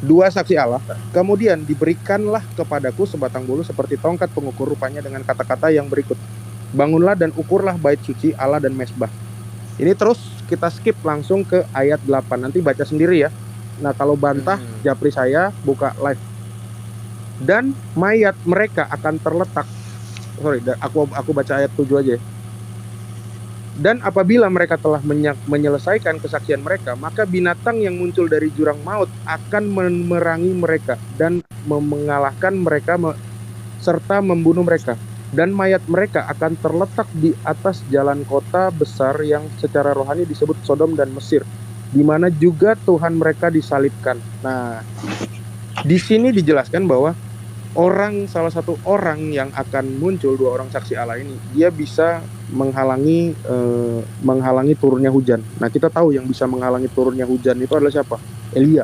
Dua saksi Allah. Kemudian diberikanlah kepadaku sebatang bulu seperti tongkat pengukur, rupanya dengan kata-kata yang berikut. Bangunlah dan ukurlah bait suci Allah dan mesbah. Ini terus kita skip langsung ke ayat 8. Nanti baca sendiri ya. Nah, kalau bantah japri saya buka live. Dan mayat mereka akan terletak. Aku baca ayat 7 aja ya. Dan apabila mereka telah menyelesaikan kesaksian mereka, maka binatang yang muncul dari jurang maut akan memerangi mereka dan mengalahkan mereka serta membunuh mereka. Dan mayat mereka akan terletak di atas jalan kota besar yang secara rohani disebut Sodom dan Mesir, di mana juga Tuhan mereka disalibkan. Nah, di sini dijelaskan bahwa salah satu orang yang akan muncul, dua orang saksi Allah ini, dia bisa menghalangi turunnya hujan. Nah, kita tahu yang bisa menghalangi turunnya hujan itu adalah siapa? Elia.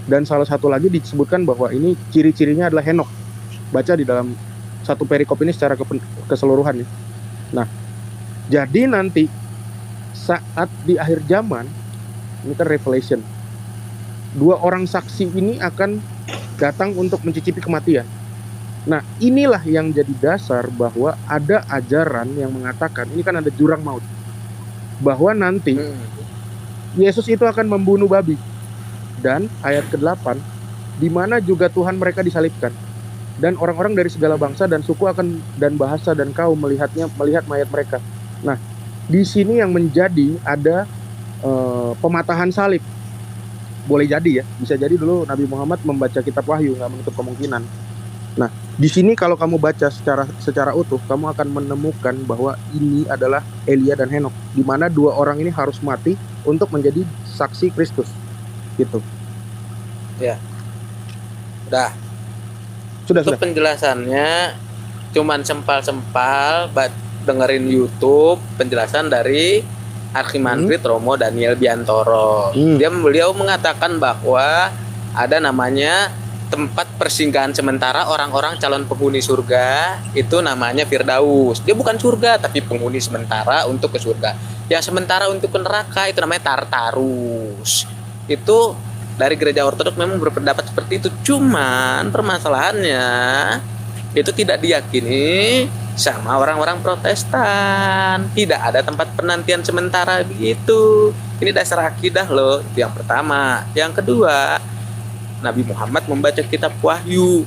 Dan salah satu lagi disebutkan bahwa ini ciri-cirinya adalah Henok. Baca di dalam satu perikop ini secara keseluruhan ya. Nah, jadi nanti saat di akhir zaman, ini kan Revelation, dua orang saksi ini akan datang untuk mencicipi kematian. Nah, inilah yang jadi dasar bahwa ada ajaran yang mengatakan, ini kan ada jurang maut, bahwa nanti Yesus itu akan membunuh babi. Dan ayat ke-8, di mana juga Tuhan mereka disalibkan. Dan orang-orang dari segala bangsa dan suku dan bahasa dan kaum melihat mayat mereka. Nah, di sini yang menjadi ada pematahan salib. boleh jadi ya, bisa jadi dulu Nabi Muhammad membaca kitab Wahyu, nggak menutup kemungkinan. Nah, di sini kalau kamu baca secara utuh, kamu akan menemukan bahwa ini adalah Elia dan Henokh, di mana dua orang ini harus mati untuk menjadi saksi Kristus, gitu. Udah. Sudah. Itu penjelasannya cuman sempal-sempal dengerin YouTube penjelasan dari Archimandrit Romo Daniel Biantoro. Beliau mengatakan bahwa ada namanya tempat persinggahan sementara orang-orang calon penghuni surga, itu namanya Firdaus. Dia bukan surga tapi penghuni sementara untuk ke surga. Yang sementara untuk ke neraka itu namanya Tartarus. Itu dari gereja ortodoks memang berpendapat seperti itu. Cuman permasalahannya itu tidak diyakini sama orang-orang Protestan. Tidak ada tempat penantian sementara begitu. Ini dasar akidah loh. Itu yang pertama. Yang kedua, Nabi Muhammad membaca kitab Wahyu.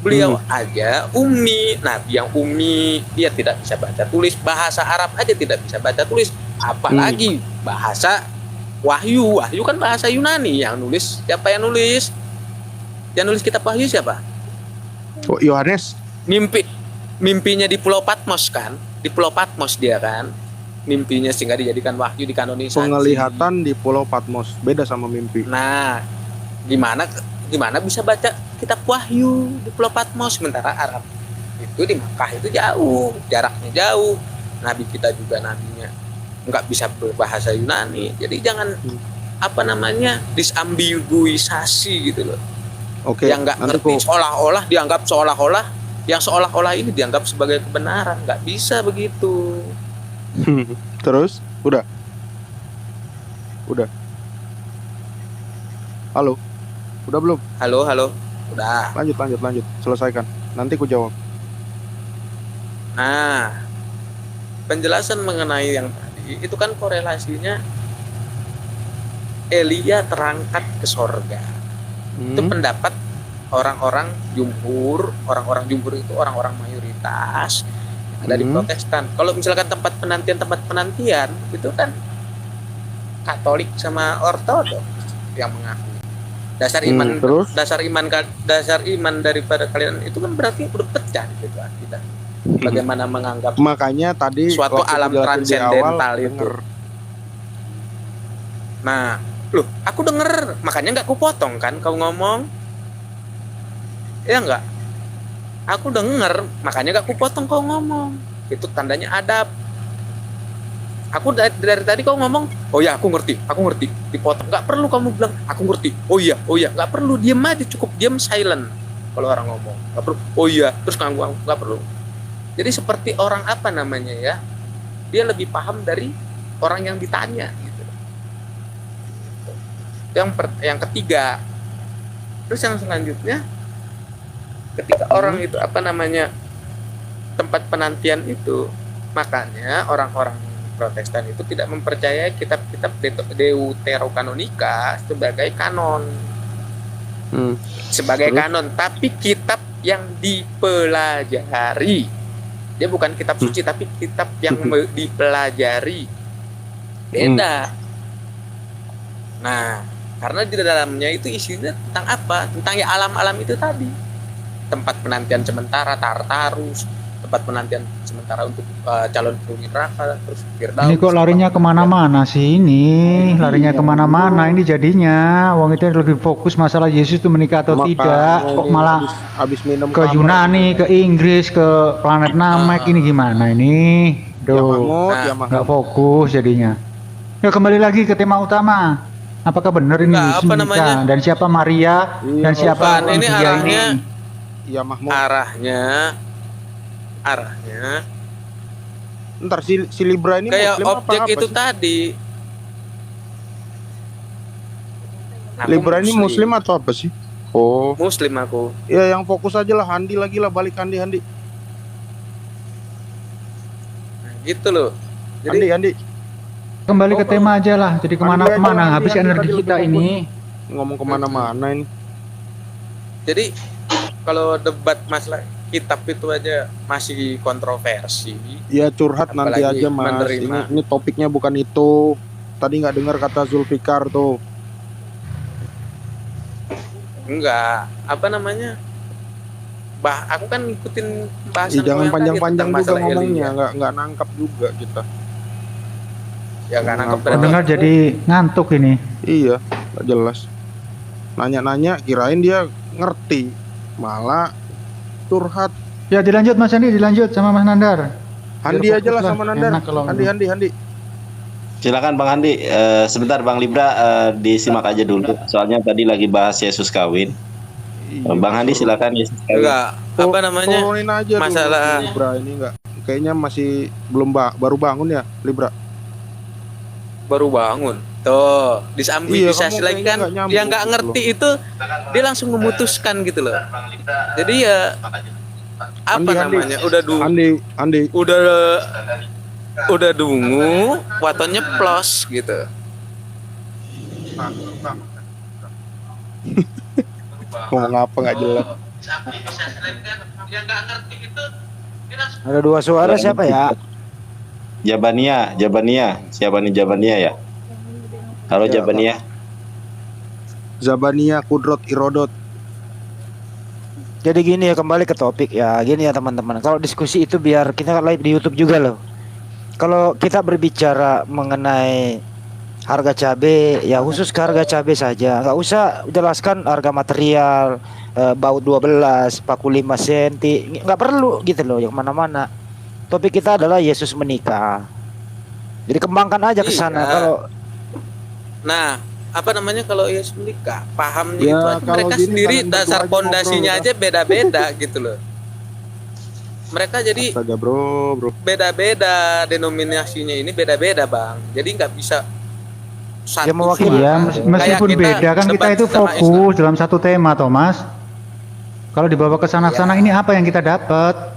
Beliau aja ummi, nabi yang ummi, dia tidak bisa baca tulis, bahasa Arab aja tidak bisa baca tulis, apalagi bahasa Wahyu. Wahyu kan bahasa Yunani. Yang nulis siapa yang nulis? Yang nulis kitab Wahyu siapa? Oh, Yohanes. Mimpinya di Pulau Patmos kan? Di Pulau Patmos dia kan. Mimpinya sehingga dijadikan wahyu di kanonisasi. Penglihatan di Pulau Patmos, beda sama mimpi. Nah, gimana bisa baca kitab Wahyu di Pulau Patmos sementara Arab itu di Makkah itu jauh, jaraknya jauh. Nabi kita juga nabinya nggak bisa berbahasa Yunani, jadi jangan disambiguisasi gitu loh. Oke. Yang nggak ngerti seolah-olah dianggap yang seolah-olah ini dianggap sebagai kebenaran, nggak bisa begitu. Terus udah halo, udah belum? Halo, udah. Lanjut, selesaikan, nanti ku jawab. Nah, penjelasan mengenai yang tadi itu kan korelasinya Elia terangkat ke sorga. Itu pendapat orang-orang jumhur itu orang-orang mayoritas ada di Protestan. Kalau misalkan tempat penantian itu kan Katolik sama Ortodoks yang mengaku. Dasar iman daripada kalian itu kan berarti udah pecah gitu kita. Bagaimana menganggap makanya tadi suatu alam transendental itu. Nah, loh, aku denger, makanya nggak kupotong kan kau ngomong. Ya nggak? Aku denger, makanya nggak kupotong kau ngomong. Itu tandanya adab. Aku dari tadi kau ngomong, oh ya aku ngerti, dipotong. Nggak perlu kamu bilang, aku ngerti, oh iya, nggak perlu, diam aja, cukup diam silent. Kalau orang ngomong, nggak perlu, oh iya, terus nggak perlu. Jadi seperti orang apa namanya ya, dia lebih paham dari orang yang ditanya gitu. Yang ketiga, terus yang selanjutnya, ketika orang itu apa namanya tempat penantian itu, makanya orang-orang Protestan itu tidak mempercayai kitab-kitab Deuterokanonika sebagai kanon. Kanon, tapi kitab yang dipelajari. Dia bukan kitab suci tapi kitab yang dipelajari. Beda. Nah, karena di dalamnya itu isinya tentang apa? Tentang ya alam-alam itu tadi. Tempat penantian sementara Tartarus, tempat penantian sementara untuk calon penghuni neraka, terus Firdaus. Ini kok larinya kemana-mana sih ini? Larinya kemana-mana ini jadinya. Wong itu lebih fokus masalah Yesus itu menikah atau tidak. Kok malah habis minum ke Yunani, ke Inggris, ke planet Namek ini gimana ini? Nggak fokus jadinya. Ya kembali lagi ke tema utama. Apakah benar ini Yesus menikah? Dan siapa Maria? Dan siapa ini dia arahnya? ini? Ya Mahmud. Arahnya ntar si Libra ini kayak Muslim objek apa itu sih? tadi. Libra ini Muslim atau apa sih? Oh, Muslim aku. ya yang fokus aja lah. Handi lagi lah, balik Handi. Nah, gitu loh. Jadi Handi. Kembali ke tema aja lah. Jadi kemana-mana habis energi kita ini. Ngomong kemana-mana ini. Jadi kalau debat masalah kitab itu aja masih kontroversi. Ya curhat nanti Apalagi aja Mas. menerima. Ini topiknya bukan itu. Tadi nggak dengar kata Zulfikar tuh. Enggak, apa namanya? Aku kan ngikutin bahasan Jangan yang tadi panjang-panjang tentang juga masalah ngomongnya, Elijah. nggak nangkap juga kita. Ya kan nangkep Apa? berarti Pendengar jadi ngantuk ini. Iya, nggak jelas. Nanya-nanya, kirain dia ngerti, malah curhat. Ya dilanjut Mas Andi, dilanjut sama Mas Nandar. Handi Biar aja lah fokus sama Nandar. Enak kalau Handi. Silakan Bang Andi. Sebentar Bang Libra, disimak aja dulu. Soalnya tadi lagi bahas Yesus kawin. Iya, Bang Andi silakan Yesus kawin. enggak apa namanya? Turunin aja masalah dulu, Libra ini nggak. Kayaknya masih baru bangun ya, Libra. baru bangun. Tuh, disambisasi kamu lagi kayaknya kan. nggak nyambung Yang nggak gitu ngerti itu dia langsung memutuskan gitu loh. Jadi ya apa Andi. namanya? Andi. Udah dungu, watonnya plus gitu. Ngomong apa nggak jelas. Ada dua suara siapa ya? Jabania. Siapa nih Jabania ya? Halo Ya, Jabania. Zabania Kudrot Irodot. Jadi gini ya, kembali ke topik ya. Gini ya teman-teman. Kalau diskusi itu biar kita live di YouTube juga loh. Kalau kita berbicara mengenai harga cabai, ya khusus ke harga cabai saja. Nggak usah jelaskan harga material, baut 12, paku 5 cm. Nggak perlu gitu loh yang mana-mana. Topik kita adalah Yesus menikah. Jadi kembangkan aja ke sana. Iya. Kalau Nah, apa namanya kalau Yesus menikah? Pahamnya Ya, itu aja. kalau Mereka gini sendiri kalian dasar berdua aja pondasinya ngobrol, aja beda-beda gitu loh. Mereka jadi Astaga bro. beda-beda, denominasinya ini beda-beda Bang. Jadi nggak bisa satu. Ya, mewakili. Iya, Kayak meskipun beda kan kita debat itu sama fokus dalam satu tema, Thomas. Kalau dibawa ke sana-sana ini apa yang kita dapat?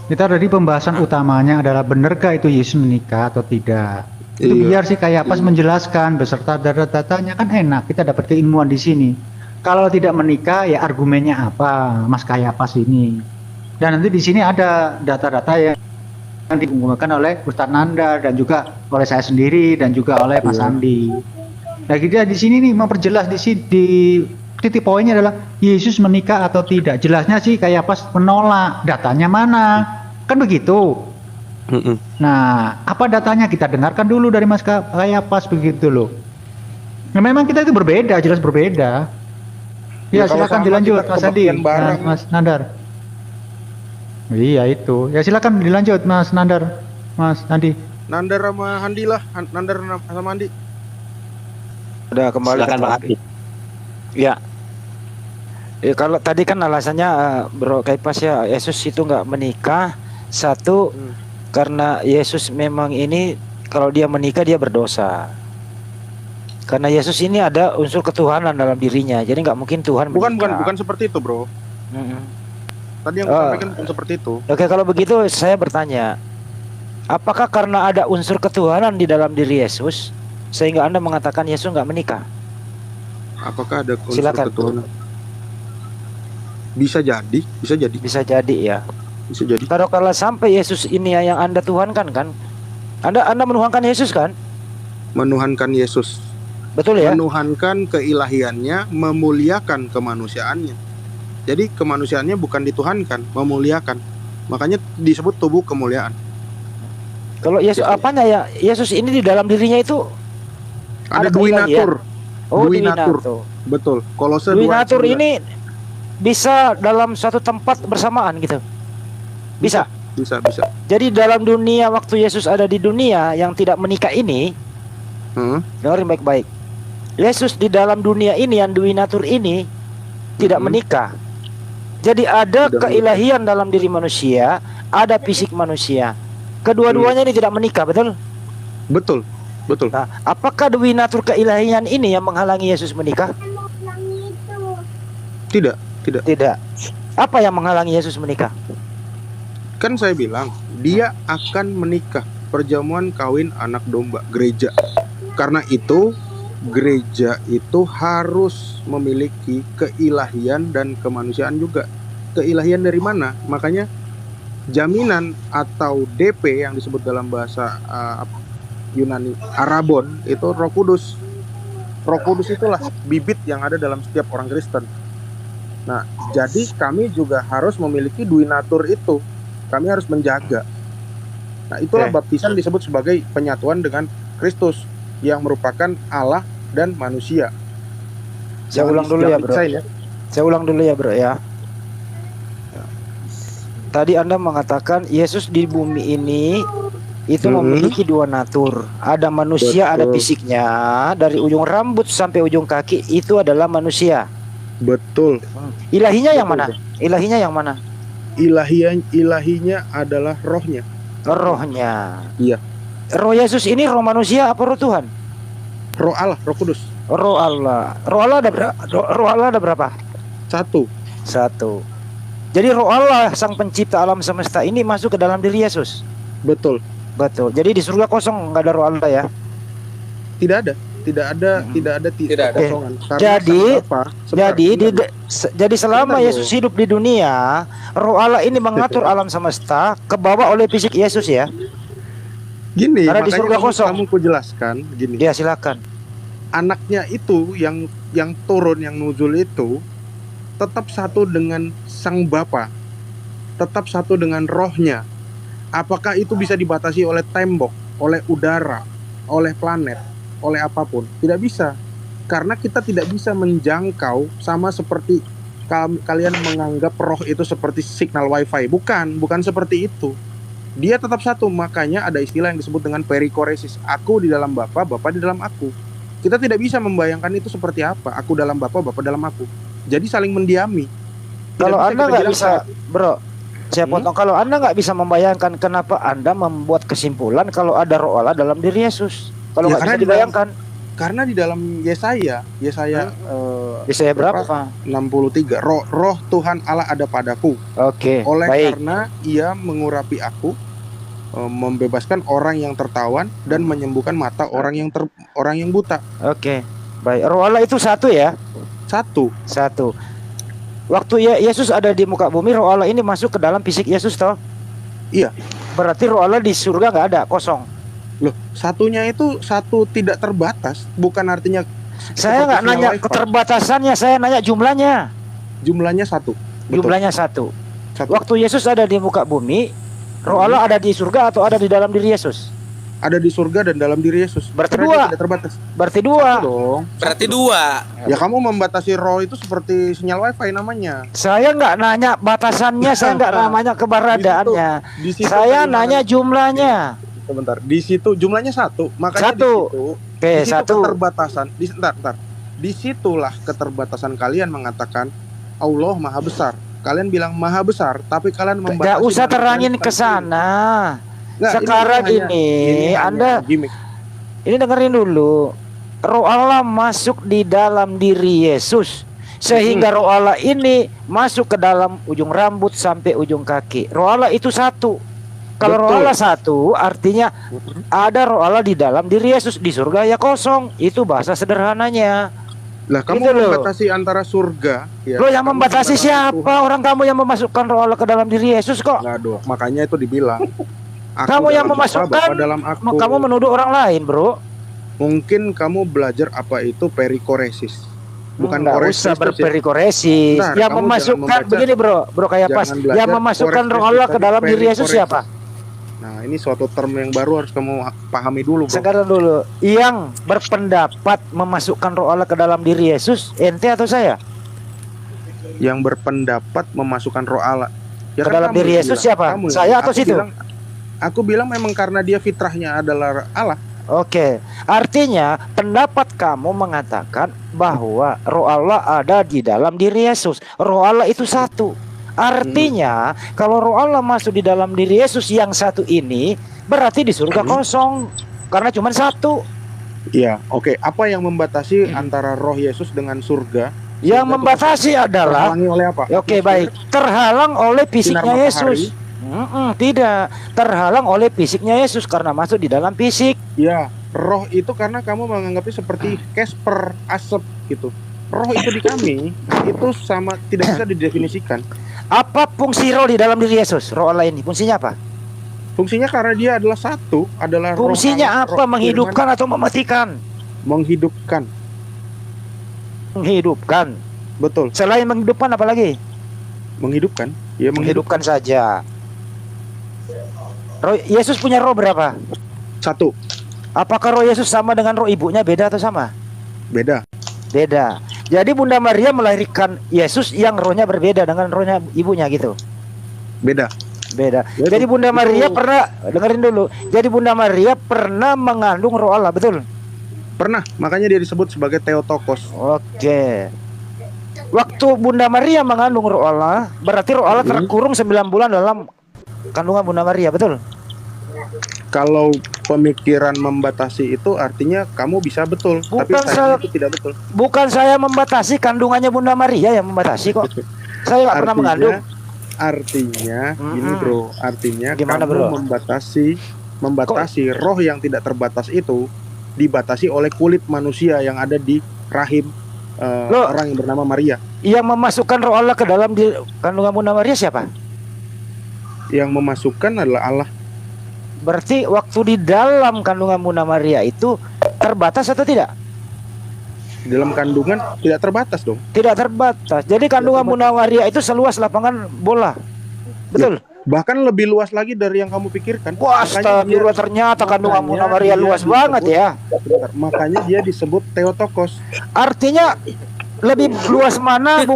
Kita ada di pembahasan utamanya adalah benarkah itu Yesus menikah atau tidak. Itu Iya. biar si Kayapas menjelaskan beserta data-datanya kan enak. Kita dapat keilmuan di sini. Kalau tidak menikah ya argumennya apa, Mas Kayapas ini. Dan nanti di sini ada data-data yang dikumpulkan oleh Ustadz Nandar dan juga oleh saya sendiri dan juga oleh Mas Andi. Nah, kita di sini nih memperjelas di sini di titik poinnya adalah Yesus menikah atau tidak. Jelasnya sih Kayapas menolak. Datanya mana? Kan begitu. Nah, apa datanya kita dengarkan dulu dari Mas Kayapas begitu loh. Nah, memang kita itu berbeda, jelas berbeda. Ya, kalau silakan sama dilanjut kita Mas Andi, kebaktian bareng. Mas Nandar. Iya itu. Ya silakan dilanjut Mas Nandar, Mas Andi. Nandar sama Handi lah. Nandar sama Handi. udah kembali ke Silakan Bang topik. Andi. Ya. Ya, kalau tadi kan alasannya Bro Kaipas ya, Yesus itu nggak menikah. Satu, karena Yesus memang ini kalau dia menikah dia berdosa. Karena Yesus ini ada unsur ketuhanan dalam dirinya, jadi nggak mungkin Tuhan Bukan menikah. seperti itu bro. Mm-mm. Tadi yang aku sampaikan bukan seperti itu. Oke, kalau begitu saya bertanya, apakah karena ada unsur ketuhanan di dalam diri Yesus sehingga Anda mengatakan Yesus nggak menikah? Apakah ada unsur Silakan. ketuhanan? Bisa jadi. Bisa jadi ya. Bisa jadi. Kalau sampai Yesus ini yang Anda tuhankan kan? Anda menuhankan Yesus kan? Menuhankan Yesus. Betul ya? Menuhankan keilahiannya, memuliakan kemanusiaannya. Jadi kemanusiaannya bukan dituhankan, memuliakan. Makanya disebut tubuh kemuliaan. Kalau Yesus apanya ya? Yesus ini di dalam dirinya itu Ada Ada dui keilahian. natur. oh Dui duinatur. natur. Betul. Kolose Dui 2 ayat natur 9. ini bisa dalam suatu tempat bersamaan gitu. Bisa. Bisa. Jadi dalam dunia waktu Yesus ada di dunia yang tidak menikah ini, dengerin baik-baik. Yesus di dalam dunia ini yang dui natur ini tidak menikah. Jadi ada Tidak keilahian dalam diri manusia, ada fisik manusia. Kedua-duanya ini tidak menikah, betul? Betul. Nah, apakah dui natur keilahian ini yang menghalangi Yesus menikah? Tidak. Tidak. Apa yang menghalangi Yesus menikah? Kan saya bilang dia akan menikah, perjamuan kawin anak domba, gereja. Karena itu gereja itu harus memiliki keilahian dan kemanusiaan juga. Keilahian dari mana? Makanya jaminan atau DP yang disebut dalam bahasa Yunani Arabon itu Roh Kudus. Roh Kudus itulah bibit yang ada dalam setiap orang Kristen. Nah, jadi kami juga harus memiliki dui natur itu. Kami harus menjaga. Nah, itulah baptisan disebut sebagai penyatuan dengan Kristus yang merupakan Allah dan manusia. Saya ulang dulu ya, Bro. Saya ulang dulu ya, Bro ya. Tadi Anda mengatakan Yesus di bumi ini itu memiliki dua natur. Ada manusia, ada fisiknya. Dari ujung rambut sampai ujung kaki itu adalah manusia. Betul. Ilahinya yang mana? Ilahinya yang mana? Ilahinya adalah rohnya. Rohnya. Iya. Roh Yesus ini roh manusia apa roh Tuhan? Roh Allah, Roh Kudus. Roh Allah. Roh Allah ada berapa? Roh Allah ada berapa? Satu. Jadi roh Allah sang pencipta alam semesta ini masuk ke dalam diri Yesus. Betul. Jadi di surga kosong, nggak ada roh Allah ya? Tidak ada kekosongan. Jadi selama Yesus hidup di dunia, roh Allah ini mengatur alam semesta ke bawah oleh fisik Yesus ya. Gini, karena di surga kosong. Kamu kujelaskan gini. Ya, silakan. Anaknya itu yang turun, yang nuzul itu tetap satu dengan sang Bapa, tetap satu dengan rohnya. Apakah itu bisa dibatasi oleh tembok, oleh udara, oleh planet, oleh apapun? Tidak bisa, karena kita tidak bisa menjangkau sama seperti kalian menganggap roh itu seperti signal wifi. Bukan seperti itu. Dia tetap satu, makanya ada istilah yang disebut dengan perikoresis. Aku di dalam Bapa, Bapa di dalam aku. Kita tidak bisa membayangkan itu seperti apa. Aku dalam Bapa, Bapa dalam aku. Jadi saling mendiami. Kalau Anda nggak bisa, Bro, saya potong. Kalau Anda nggak bisa membayangkan, kenapa Anda membuat kesimpulan kalau ada roh Allah dalam diri Yesus? Kalau nggak bisa dibayangkan. Karena di dalam Yesaya berapa? 63. Roh Tuhan Allah ada padaku. Oke. Karena Ia mengurapi aku, membebaskan orang yang tertawan dan menyembuhkan mata orang yang buta. Oke. Baik. Roh Allah itu satu ya? Satu. Waktu Yesus ada di muka bumi, roh Allah ini masuk ke dalam fisik Yesus toh? Iya. Berarti roh Allah di surga nggak ada, kosong. Loh, satunya itu satu tidak terbatas, bukan artinya. Saya nggak nanya keterbatasannya, saya nanya jumlahnya. Jumlahnya satu. Jumlahnya satu. Waktu Yesus ada di muka bumi, roh Allah ada di surga atau ada di dalam diri Yesus? Ada di surga dan dalam diri Yesus. Berarti dua. Tidak terbatas. Berarti dua. Berarti dua. Ya, kamu membatasi roh itu seperti sinyal wifi namanya. Saya nggak nanya batasannya, saya nggak namanya keberadaannya. Saya nanya jumlahnya. Sebentar, di situ jumlahnya satu. Makanya satu. Di situ keterbatasan. Di situlah keterbatasan kalian mengatakan Allah Maha Besar. Kalian bilang Maha Besar, tapi kalian membatasi. Nggak usah terangin ke sana. Sekarang ini Anda ini dengerin dulu. Roh Allah masuk di dalam diri Yesus, sehingga roh Allah ini masuk ke dalam ujung rambut sampai ujung kaki. Roh Allah itu satu. Kalau roh Allah satu, artinya ada roh Allah di dalam diri Yesus. Di surga ya kosong. Itu bahasa sederhananya. Lah, kamu membatasi antara surga ya. Lo yang membatasi siapa? Orang kamu yang memasukkan roh Allah ke dalam diri Yesus kok. Enggak dong, makanya itu dibilang. Kamu yang memasukkan, kamu menuduh orang lain, Bro. Mungkin kamu belajar apa itu perikoresis. Bukan usah berperikoresis. Yang memasukkan begini, Bro kayak pas. Yang memasukkan roh Allah ke dalam diri Yesus siapa? Nah, ini suatu term yang baru harus kamu pahami dulu, Bro. Sekarang dulu, yang berpendapat memasukkan roh Allah ke dalam diri Yesus, ente atau saya? Yang berpendapat memasukkan roh Allah ke dalam diri Yesus siapa? Saya atau situ? Aku bilang memang karena dia fitrahnya adalah Allah. Oke, artinya pendapat kamu mengatakan bahwa roh Allah ada di dalam diri Yesus. Roh Allah itu satu. Artinya kalau roh Allah masuk di dalam diri Yesus yang satu ini, berarti di surga kosong karena cuma satu. Iya, oke. Apa yang membatasi antara roh Yesus dengan surga? Yang membatasi adalah terhalangi oleh apa? Oke, baik. Terhalang oleh fisiknya Yesus. Tidak, terhalang oleh fisiknya Yesus karena masuk di dalam fisik. Ya, roh itu karena kamu menganggapnya seperti Casper, asap gitu. Roh itu di kami itu sama, tidak bisa didefinisikan. Apa fungsi roh di dalam diri Yesus? Roh Allah ini fungsinya apa? Fungsinya karena dia adalah satu, adalah fungsinya roh apa? Menghidupkan atau mematikan? Menghidupkan. menghidupkan. Betul. Selain menghidupkan apa lagi? Menghidupkan. Ya Menghidupkan saja. Roh Yesus punya roh berapa? 1. Apakah roh Yesus sama dengan roh ibunya, beda atau sama? Beda. Beda. Jadi Bunda Maria melahirkan Yesus yang rohnya berbeda dengan rohnya ibunya gitu. Beda. Beda. Ya, Jadi Bunda itu- Maria pernah, dengerin dulu. Jadi Bunda Maria pernah mengandung roh Allah, betul? Pernah, makanya dia disebut sebagai Theotokos. Oke. Waktu Bunda Maria mengandung roh Allah, berarti roh Allah terkurung 9 bulan dalam kandungan Bunda Maria, betul? Kalau pemikiran membatasi itu artinya kamu bisa betul, tapi Bukan saya saya- itu tidak betul. Bukan saya membatasi kandungannya Bunda Maria yang membatasi kok. Saya nggak pernah mengandung. Artinya gini bro, artinya Gimana, kamu bro? membatasi roh yang tidak terbatas itu dibatasi oleh kulit manusia yang ada di rahim Loh. orang yang bernama Maria. Yang memasukkan roh Allah ke dalam di kandungan Bunda Maria siapa? Yang memasukkan adalah Allah. Berarti waktu di dalam kandungan Bunda Maria itu terbatas atau tidak? Dalam kandungan tidak terbatas dong. Tidak terbatas. Jadi kandungan Bunda Maria itu seluas lapangan bola. Betul. Bahkan lebih luas lagi dari yang kamu pikirkan. Wah, astagfirullah, ternyata kandungan Bunda Maria luas banget ya. Sebentar, makanya dia disebut Theotokos. Artinya lebih luas mana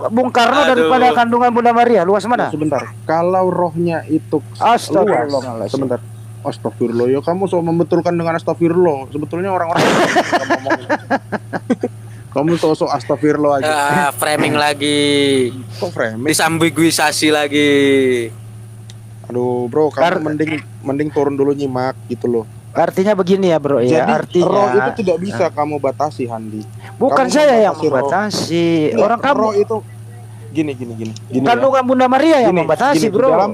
Bung Karno daripada kandungan Bunda Maria? Luas mana? Sebentar, kalau rohnya itu Astagfirullahaladzim. sebentar. Astagfirullah, ya kamu so membetulkan dengan astagfirullah. Sebetulnya orang-orang kamu ngomongin. Kamu sosok astagfirullah aja. Framing lagi. Kok framing? Disambiguisasi lagi. Aduh, bro, kamu mending turun dulu nyimak gitu loh. Artinya begini ya, bro ya. Jadi Artinya roh itu tidak bisa kamu batasi, Handi. bukan kamu saya yang membatasi roh. membatasi. Enggak, Orang kamu roh itu gini ya. kandungan Bunda Maria yang Gini, membatasi, gini, bro. Di dalam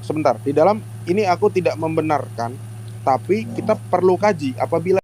sebentar, di dalam ini aku tidak membenarkan, tapi kita perlu kaji apabila